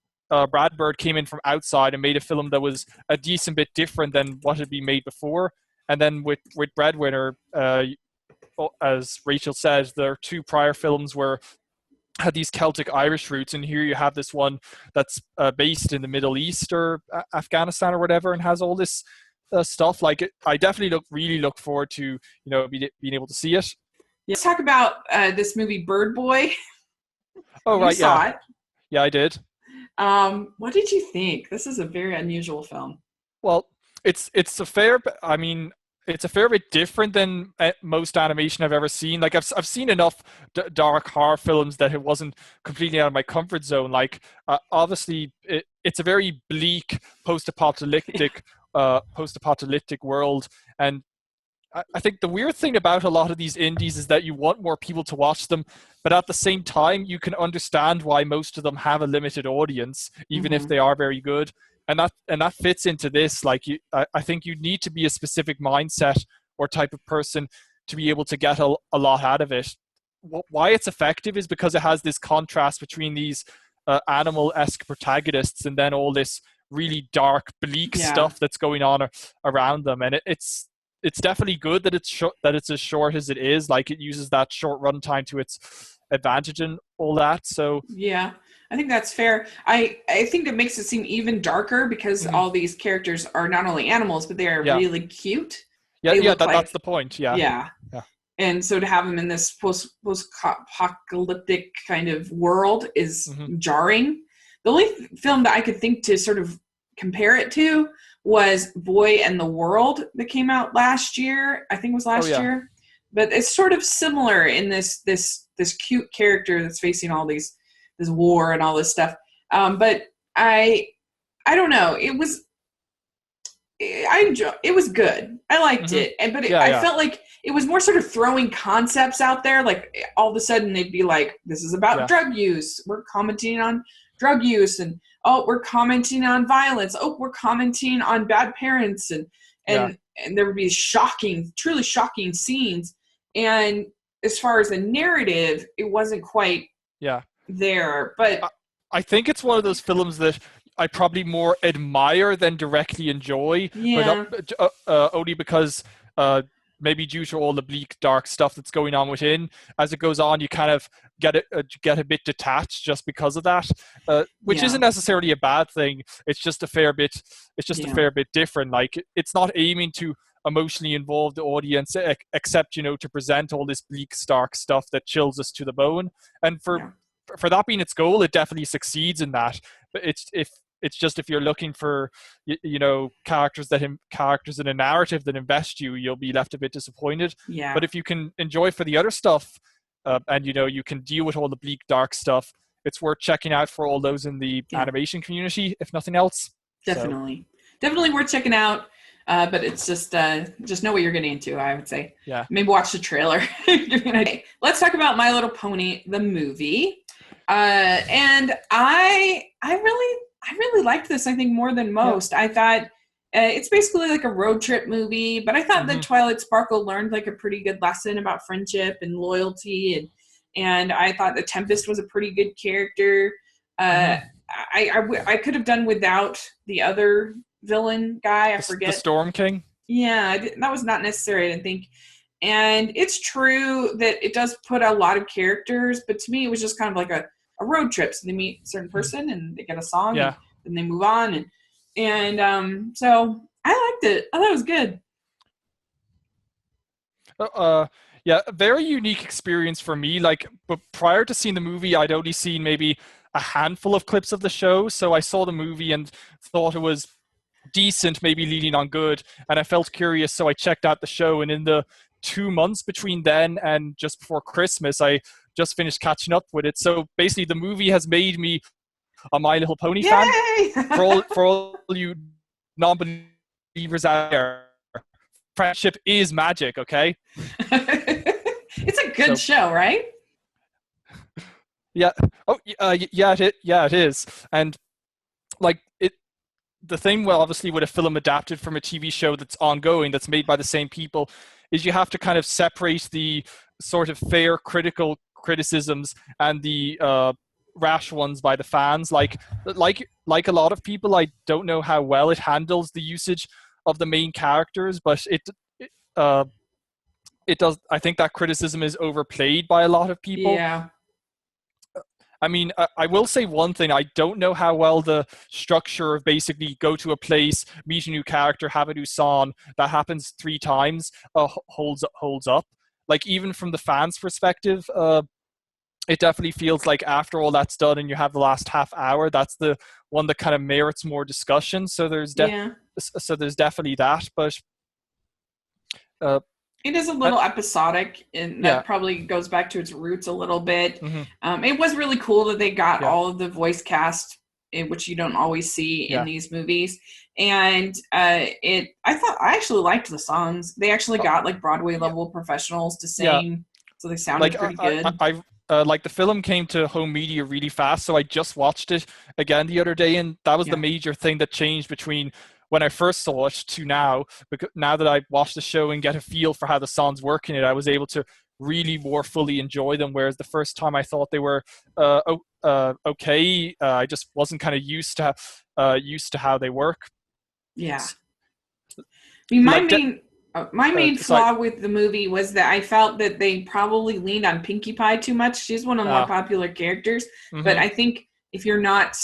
Brad Bird came in from outside and made a film that was a decent bit different than what had been made before. And then with Breadwinner, as Rachel said, their two prior films were had these Celtic Irish roots, and here you have this one that's based in the Middle East or Afghanistan or whatever, and has all this stuff. Like, I definitely really look forward to being able to see it. Let's talk about this movie Bird Boy. Oh You right, yeah, saw it. yeah, I did. What did you think? This is a very unusual film. Well, it's a fair. I mean, it's a fair bit different than most animation I've ever seen. Like I've seen enough dark horror films that it wasn't completely out of my comfort zone. Like obviously, it's a very bleak post-apocalyptic world, and I think the weird thing about a lot of these indies is that you want more people to watch them, but at the same time, you can understand why most of them have a limited audience, even if Mm-hmm. they are very good. And that fits into this. Like I think you need to be a specific mindset or type of person to be able to get a lot out of it. Why it's effective is because it has this contrast between these animal-esque protagonists and then all this really dark, bleak Yeah. stuff that's going on around them, and it's definitely good that it's as short as it is. Like, it uses that short runtime to its advantage and all that. So Yeah. I think that's fair. I think it makes it seem even darker because all these characters are not only animals, but they are Yeah. really cute. Yeah, They yeah, look like, that's the point. Yeah. yeah. Yeah. And so to have them in this post-apocalyptic kind of world is jarring. The only film that I could think to sort of compare it to was Boy and the World that came out last year. I think it was last year. But it's sort of similar in this cute character that's facing all this war and all this stuff. But I don't know. It was good. I liked it, I felt like it was more sort of throwing concepts out there. Like all of a sudden they'd be like, "This is about drug use. We're commenting on drug use," and "Oh, we're commenting on violence. Oh, we're commenting on bad parents," and there would be truly shocking scenes. And as far as the narrative, it wasn't quite there. But I think it's one of those films that I probably more admire than directly enjoy. Yeah. But only because maybe due to all the bleak, dark stuff that's going on within, as it goes on, you kind of get a bit detached just because of that, which isn't necessarily a bad thing. It's just a fair bit. It's just a fair bit different. Like it's not aiming to emotionally involve the audience, except to present all this bleak, stark stuff that chills us to the bone. And for that being its goal, it definitely succeeds in that. But it's just if you're looking for characters in a narrative that invest you'll be left a bit disappointed. Yeah. But if you can enjoy for the other stuff, and you can deal with all the bleak, dark stuff, it's worth checking out for all those in the animation community, if nothing else. Definitely worth checking out. But it's just know what you're getting into, I would say. Yeah. Maybe watch the trailer. Let's talk about My Little Pony, the movie. And I really liked this, I think, more than most. I thought it's basically like a road trip movie, but I thought that Twilight Sparkle learned like a pretty good lesson about friendship and loyalty, and I thought the Tempest was a pretty good character. I could have done without the other villain guy. I forget. The Storm King? Yeah, that was not necessary, I didn't think. And it's true that it does put a lot of characters, but to me it was just kind of like a road trip. So they meet a certain person and they get a song and then they move on. And so I liked it. I thought it was good. A very unique experience for me. Like, but prior to seeing the movie, I'd only seen maybe a handful of clips of the show. So I saw the movie and thought it was decent, maybe leaning on good, and I felt curious, so I checked out the show. And in the 2 months between then and just before Christmas, I just finished catching up with it. So basically the movie has made me a My Little Pony fan. For all you non-believers out there, friendship is magic, okay? It's a good show, right? Yeah. It is. And like the thing, well, obviously with a film adapted from a TV show that's ongoing, that's made by the same people, is you have to kind of separate the sort of fair criticisms and the rash ones by the fans. Like a lot of people, I don't know how well it handles the usage of the main characters, but it does. I think that criticism is overplayed by a lot of people. Yeah. I mean, I will say one thing. I don't know how well the structure of basically go to a place, meet a new character, have a new song, that happens 3 times, holds up. Like, even from the fans' perspective, it definitely feels like after all that's done and you have the last half hour, that's the one that kind of merits more discussion. So there's definitely that. But it is a little episodic, and that probably goes back to its roots a little bit. It was really cool that they got all of the voice cast, which you don't always see in these movies. And I actually liked the songs. They actually got like Broadway level professionals to sing, so they sounded pretty good. Like the film came to home media really fast, so I just watched it again the other day, and that was the major thing that changed between when I first saw it to now. Because now that I watched the show and get a feel for how the songs work in it, I was able to really more fully enjoy them. Whereas the first time I thought they were okay, I just wasn't kind of used to how they work. Yeah, I mean, my main flaw with the movie was that I felt that they probably leaned on Pinkie Pie too much. She's one of the more popular characters, but I think if you're not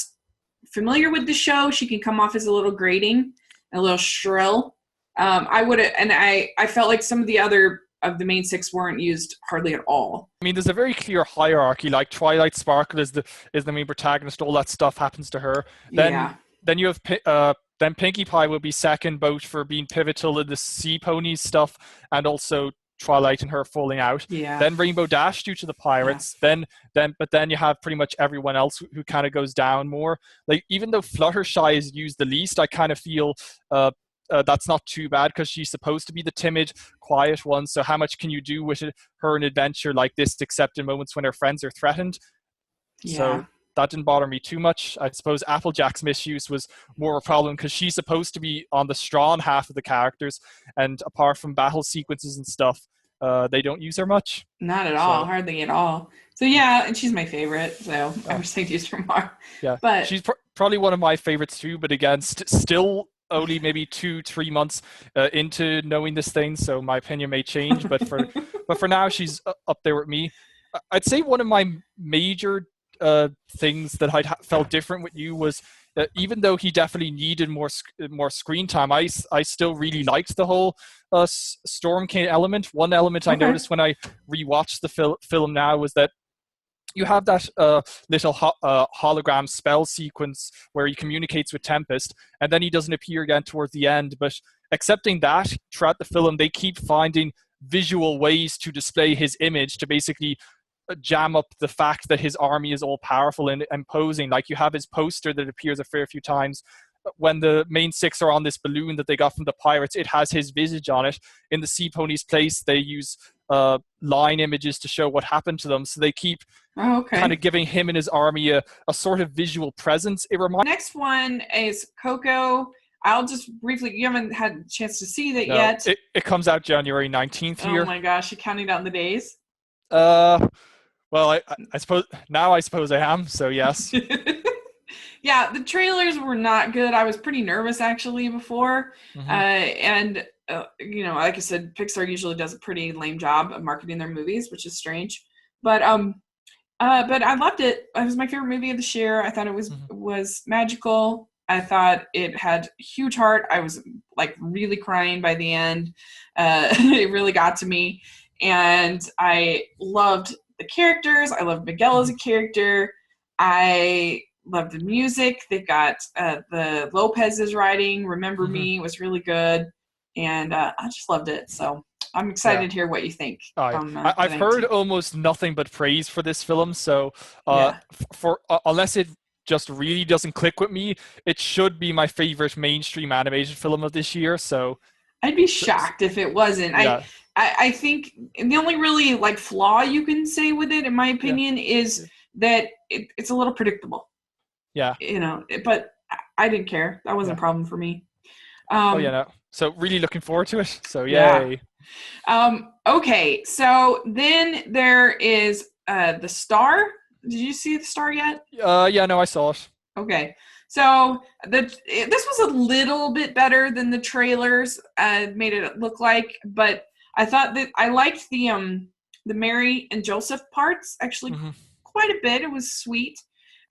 familiar with the show, she can come off as a little grating, a little shrill. I felt like some of the other of the main 6 weren't used hardly at all. I mean, there's a very clear hierarchy. Like Twilight Sparkle is the main protagonist. All that stuff happens to her. Yeah. Then you have then Pinkie Pie will be second, both for being pivotal in the Sea Ponies stuff and also Twilight and her falling out. Yeah. Then Rainbow Dash due to the pirates. Yeah. But then you have pretty much everyone else who kind of goes down more. Like, even though Fluttershy is used the least, I kind of feel that's not too bad, because she's supposed to be the timid, quiet one. So how much can you do with her an adventure like this, except in moments when her friends are threatened? Yeah. So that didn't bother me too much. I suppose Applejack's misuse was more a problem because she's supposed to be on the strong half of the characters, and apart from battle sequences and stuff, they don't use her much. Not at all, hardly at all. So yeah, and she's my favorite. So I was saying use her more. Yeah, but she's probably one of my favorites too. But again, still only maybe 2-3 months into knowing this thing, so my opinion may change. But for now, she's up there with me. I'd say one of my major things that I felt different with you was even though he definitely needed more screen time, I still really liked the whole Storm King element. One element I noticed when I rewatched the film now was that you have that little hologram spell sequence where he communicates with Tempest, and then he doesn't appear again towards the end. But accepting that, throughout the film, they keep finding visual ways to display his image to basically jam up the fact that his army is all powerful and imposing. Like, you have his poster that appears a fair few times. When the main 6 are on this balloon that they got from the pirates, it has his visage on it. In the Sea Ponies' place, they use line images to show what happened to them. So they keep kind of giving him and his army a sort of visual presence. Next one is Coco. I'll just briefly, you haven't had a chance to see that yet. It comes out January 19th here. Oh my gosh, you're counting down the days? Well, I suppose I am, so yes. Yeah, the trailers were not good. I was pretty nervous actually before. And like I said, Pixar usually does a pretty lame job of marketing their movies, which is strange. But I loved it. It was my favorite movie of this year. I thought it was magical. I thought it had huge heart. I was like really crying by the end. It really got to me. And I loved the characters. I loved Miguel as a character. I loved the music. They've got the Lopez's writing. Remember Me was really good. And I just loved it. So I'm excited to hear what you think. I've heard almost nothing but praise for this film. So unless it just really doesn't click with me, it should be my favorite mainstream animated film of this year. So I'd be shocked if it wasn't. Yeah. I think the only really like flaw you can say with it, in my opinion, is that it's a little predictable. Yeah. But I didn't care. That wasn't a problem for me. So really looking forward to it. So yay. Yeah. Okay. So then there is The Star. Did you see The Star yet? No, I saw it. Okay. So this was a little bit better than the trailers made it look like, but I thought that I liked the Mary and Joseph parts actually quite a bit. It was sweet,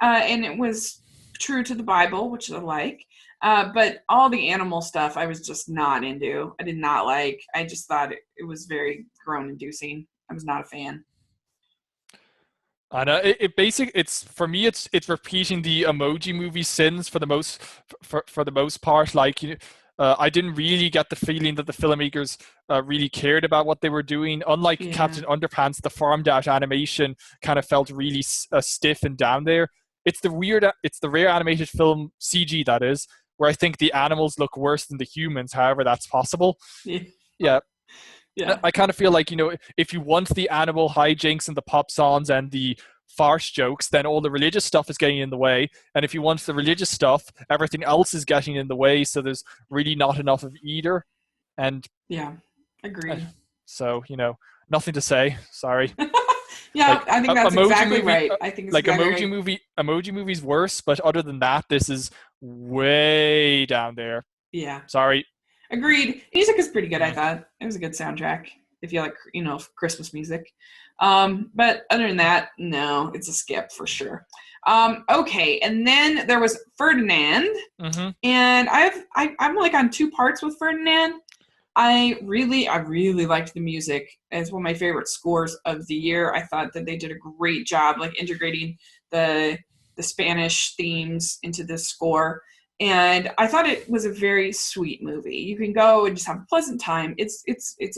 and it was true to the Bible, which I like. But all the animal stuff I was just not into. I did not like. I just thought it was very groan-inducing. I was not a fan. I know it's for me. It's repeating the Emoji Movie sins for the most part. Like, I didn't really get the feeling that the filmmakers really cared about what they were doing. Unlike Captain Underpants, the farmed out animation kind of felt really stiff and down there. It's the rare animated film CG that is, where I think the animals look worse than the humans. However, that's possible. Yeah. I kind of feel like, if you want the animal hijinks and the pop songs and the farce jokes, then all the religious stuff is getting in the way. And if you want the religious stuff, everything else is getting in the way. So there's really not enough of either. And yeah, agreed. So, nothing to say. Sorry. I think that's exactly right. I think it's like Emoji Movie's worse, but other than that, this is way down there. Yeah. Sorry. Agreed. Music is pretty good, I thought. It was a good soundtrack, if you like, Christmas music. But other than that, no, it's a skip for sure. Okay, and then there was Ferdinand, Mm-hmm. and I'm like on two parts with Ferdinand. I really liked the music. It's one of my favorite scores of the year. I thought that they did a great job, like integrating the Spanish themes into this score. And I thought it was a very sweet movie. You can go and just have a pleasant time. It's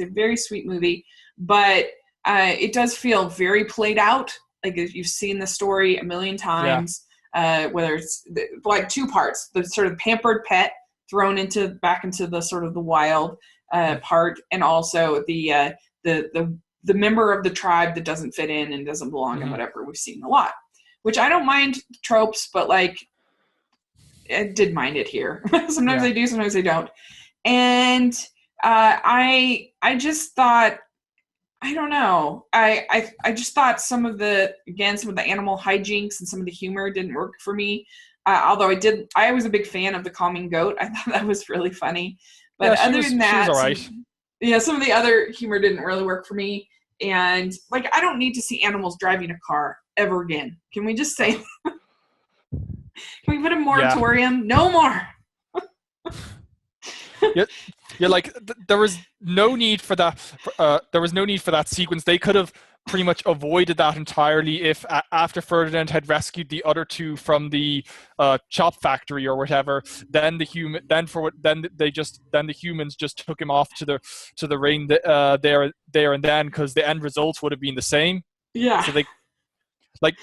a very sweet movie, but it does feel very played out. Like you've seen the story a million Yeah. times. Whether it's like two parts, the sort of pampered pet thrown back into the sort of the wild part, and also the member of the tribe that doesn't fit in and doesn't belong and whatever. We've seen a lot, which I don't mind tropes, but like I did mind it here. Sometimes I do, sometimes I don't. And I just thought, I don't know. I just thought some of the animal hijinks and some of the humor didn't work for me. Although I was a big fan of the calming goat. I thought that was really funny. But other than that, she was all right. Some of the other humor didn't really work for me. And like, I don't need to see animals driving a car ever again. Can we just say? Can we put a moratorium? Yeah. No more. Yeah, like there was no need for that. There was no need for that sequence. They could have pretty much avoided that entirely if after Ferdinand had rescued the other two from the chop factory or whatever, then the humans just took him off to the ring there and then, because the end results would have been the same. Yeah. So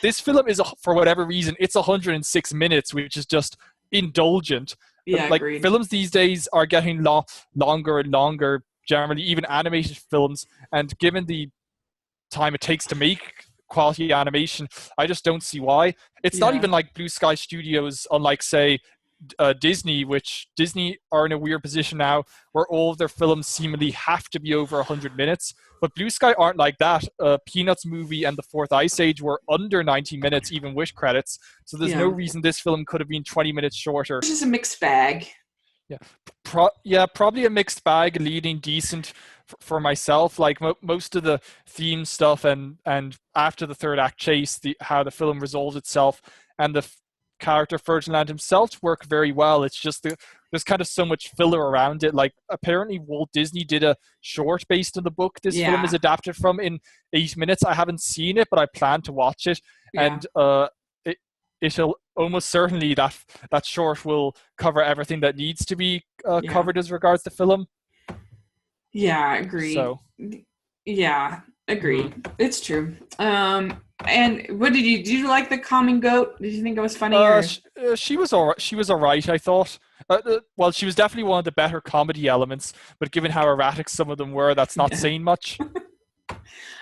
this film is, for whatever reason, it's 106 minutes, which is just indulgent. Yeah, like agreed. Films these days are getting longer and longer, generally, even animated films, and given the time it takes to make quality animation, I just don't see why. It's not even like Blue Sky Studios, unlike, say, Disney, which Disney are in a weird position now where all of their films seemingly have to be over 100 minutes. But Blue Sky aren't like that. Peanuts movie and The Fourth Ice Age were under 90 minutes, even with credits. So there's no reason this film could have been 20 minutes shorter. It's just a mixed bag. Yeah, probably a mixed bag, leading decent for myself. Like most of the theme stuff and after the third act chase, how the film resolves itself and the character Ferdinand himself work very well. It's just there's kind of so much filler around it. Like apparently Walt Disney did a short based on the book this film is adapted from in 8 minutes. I haven't seen it, but I plan to watch it. And it'll almost certainly that short will cover everything that needs to be covered as regards the film. Yeah, agreed. So yeah, agreed. It's true. And what did you like the calming goat? Did you think it was funny? She was all right. She was all right, I thought. Well, she was definitely one of the better comedy elements, but given how erratic some of them were, that's not saying much.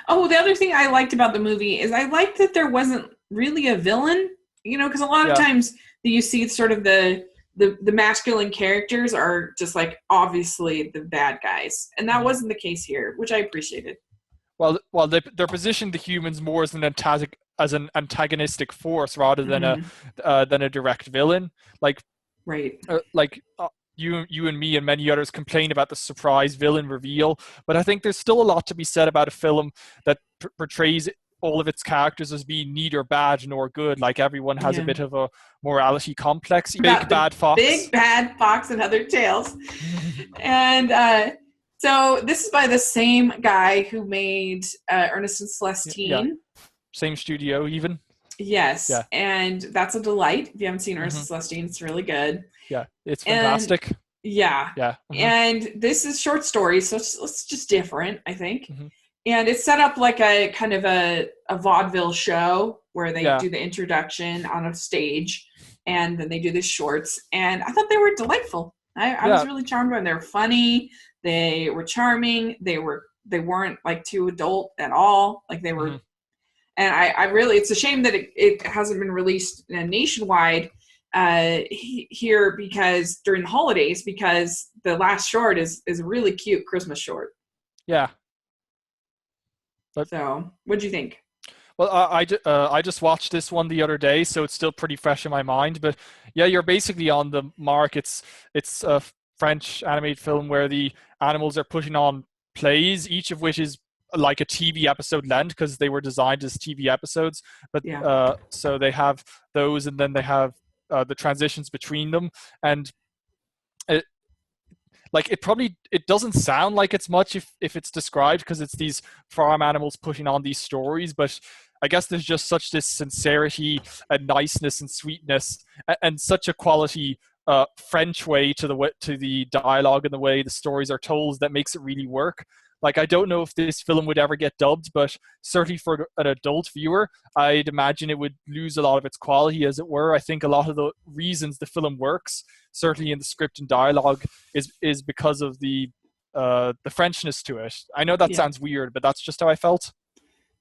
Oh, the other thing I liked about the movie is I liked that there wasn't really a villain. Because a lot of times you see sort of the masculine characters are just like obviously the bad guys, and that wasn't the case here, which I appreciated. Well, they're positioned the humans more as an antagonistic force rather than a direct villain. Like, right. You and me and many others complain about the surprise villain reveal, but I think there's still a lot to be said about a film that portrays all of its characters as being neither bad nor good. Like everyone has a bit of a morality complex. Big bad fox and other tales. And so this is by the same guy who made Ernest and Celestine. Yeah. Same studio even. Yes. Yeah. And that's a delight. If you haven't seen Ernest and Celestine, it's really good. Yeah, it's fantastic. Yeah. And this is short stories, so it's just different, I think. And it's set up like a kind of a vaudeville show where they do the introduction on a stage, and then they do the shorts. And I thought they were delightful. I was really charmed by them. They were funny. They were charming. They weren't like too adult at all. Like they were. And I really, it's a shame that it hasn't been released nationwide here because during the holidays, because the last short is a really cute Christmas short. Yeah. So, what do you think? Well, I just watched this one the other day, so it's still pretty fresh in my mind. But yeah, you're basically on the mark. It's a French animated film where the animals are putting on plays, each of which is like a TV episode length because they were designed as TV episodes. But Yeah. so they have those, and then they have the transitions between them, and it, like it doesn't sound like it's much if it's described because it's these farm animals putting on these stories, but I guess there's just such this sincerity and niceness and sweetness and such a quality French way to the dialogue and the way the stories are told that makes it really work. Like, I don't know if this film would ever get dubbed, but certainly for an adult viewer, I'd imagine it would lose a lot of its quality, as it were. I think a lot of the reasons the film works, certainly in the script and dialogue, is because of the Frenchness to it. I know that sounds weird, but that's just how I felt.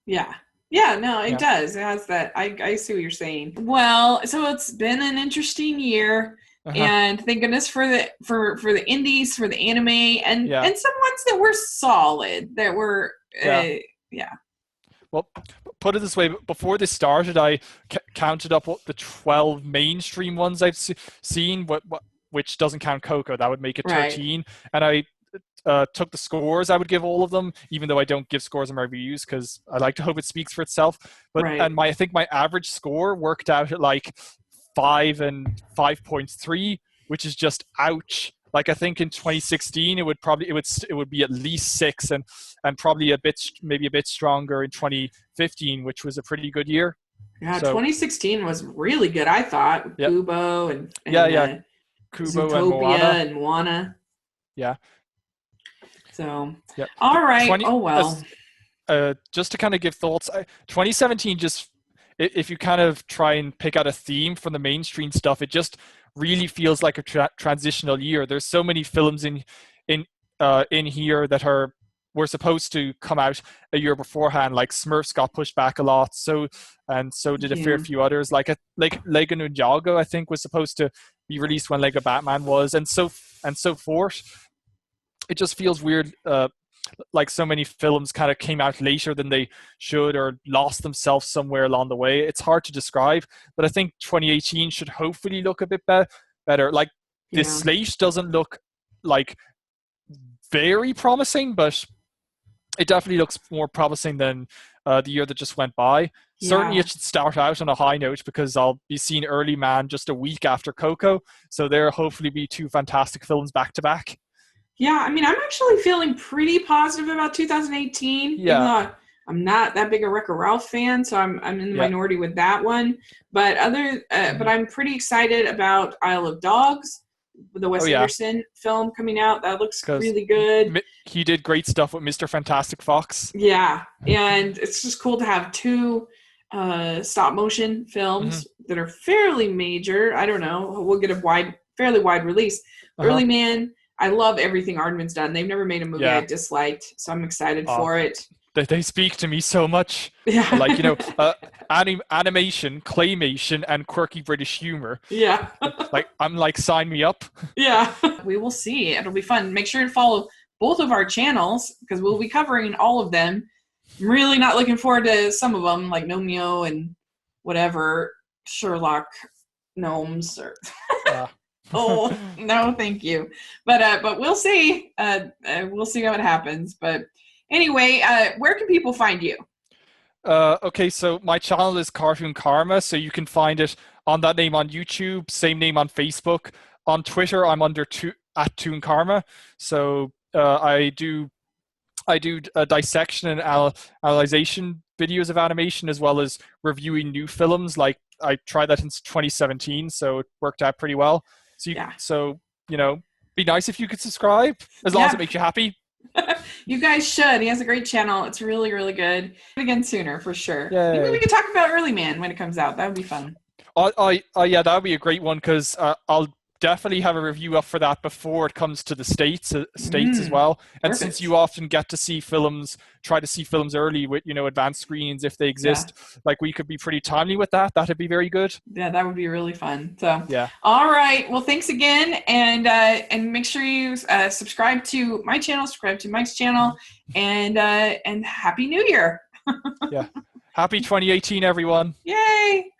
Yeah. Yeah, no, it does. It has that. I see what you're saying. Well, so it's been an interesting year. And thank goodness for the indies, for the anime, and some ones that were solid, that were Well, put it this way: before this started, I counted up what the 12 mainstream ones I've seen, which doesn't count Coco. That would make it 13, and I took the scores I would give all of them, even though I don't give scores in my reviews because I like to hope it speaks for itself. But and I think my average score worked out at like 5 and 5.3, which is just ouch. Like, I think in 2016 it would be at least 6, and probably maybe a bit stronger in 2015, which was a pretty good year. Yeah, so 2016 was really good, I thought. Kubo and Kubo Zootopia and Moana. Yeah. So all right. Just to kind of give thoughts, 2017 just, if you kind of try and pick out a theme from the mainstream stuff, it just really feels like a transitional year. There's so many films in here that were supposed to come out a year beforehand. Like Smurfs got pushed back a lot, so did a fair few others. Like Lego Ninjago, I think, was supposed to be released when Lego Batman was, and so forth. It just feels weird. Like so many films kind of came out later than they should, or lost themselves somewhere along the way. It's hard to describe, but I think 2018 should hopefully look a bit better. Like, the slate doesn't look like very promising, but it definitely looks more promising than the year that just went by. Certainly it should start out on a high note, because I'll be seeing Early Man just a week after Coco, so there'll hopefully be 2 fantastic films back to back. Yeah, I mean, I'm actually feeling pretty positive about 2018. Yeah. Even though I'm not that big a Wreck-It Ralph fan, so I'm in the minority with that one. But but I'm pretty excited about Isle of Dogs, the Wes Anderson film coming out. That looks really good. He did great stuff with Mr. Fantastic Fox. Yeah, and it's just cool to have 2 stop motion films that are fairly major. I don't know. We'll get a fairly wide release. Early Man. I love everything Aardman's done. They've never made a movie I disliked, so I'm excited for it. They speak to me so much. Yeah. Like, animation, claymation, and quirky British humor. Yeah. I'm like, sign me up. Yeah. We will see. It'll be fun. Make sure to follow both of our channels, because we'll be covering all of them. I'm really not looking forward to some of them, like Nomeo and whatever, Sherlock Gnomes or... Oh, no, thank you. But we'll see. We'll see how it happens. But anyway, where can people find you? Okay, so my channel is Cartoon Karma, so you can find it on that name on YouTube, same name on Facebook. On Twitter, I'm under @Toon Karma. So I do dissection and analyzation videos of animation, as well as reviewing new films. Like, I tried that in 2017, so it worked out pretty well. So, be nice if you could subscribe, as long as it makes you happy. You guys should. He has a great channel. It's really, really good. Again, sooner, for sure. Yay. Maybe we could talk about Early Man when it comes out. That would be fun. Yeah, that would be a great one, because I'll definitely have a review up for that before it comes to the States as well. And since you often get to see films, try to see films early with, advanced screenings if they exist, like, we could be pretty timely with that. That'd be very good. Yeah, that would be really fun. So, all right. Well, thanks again. And make sure you subscribe to my channel, subscribe to Mike's channel, and Happy New Year. Happy 2018, everyone. Yay.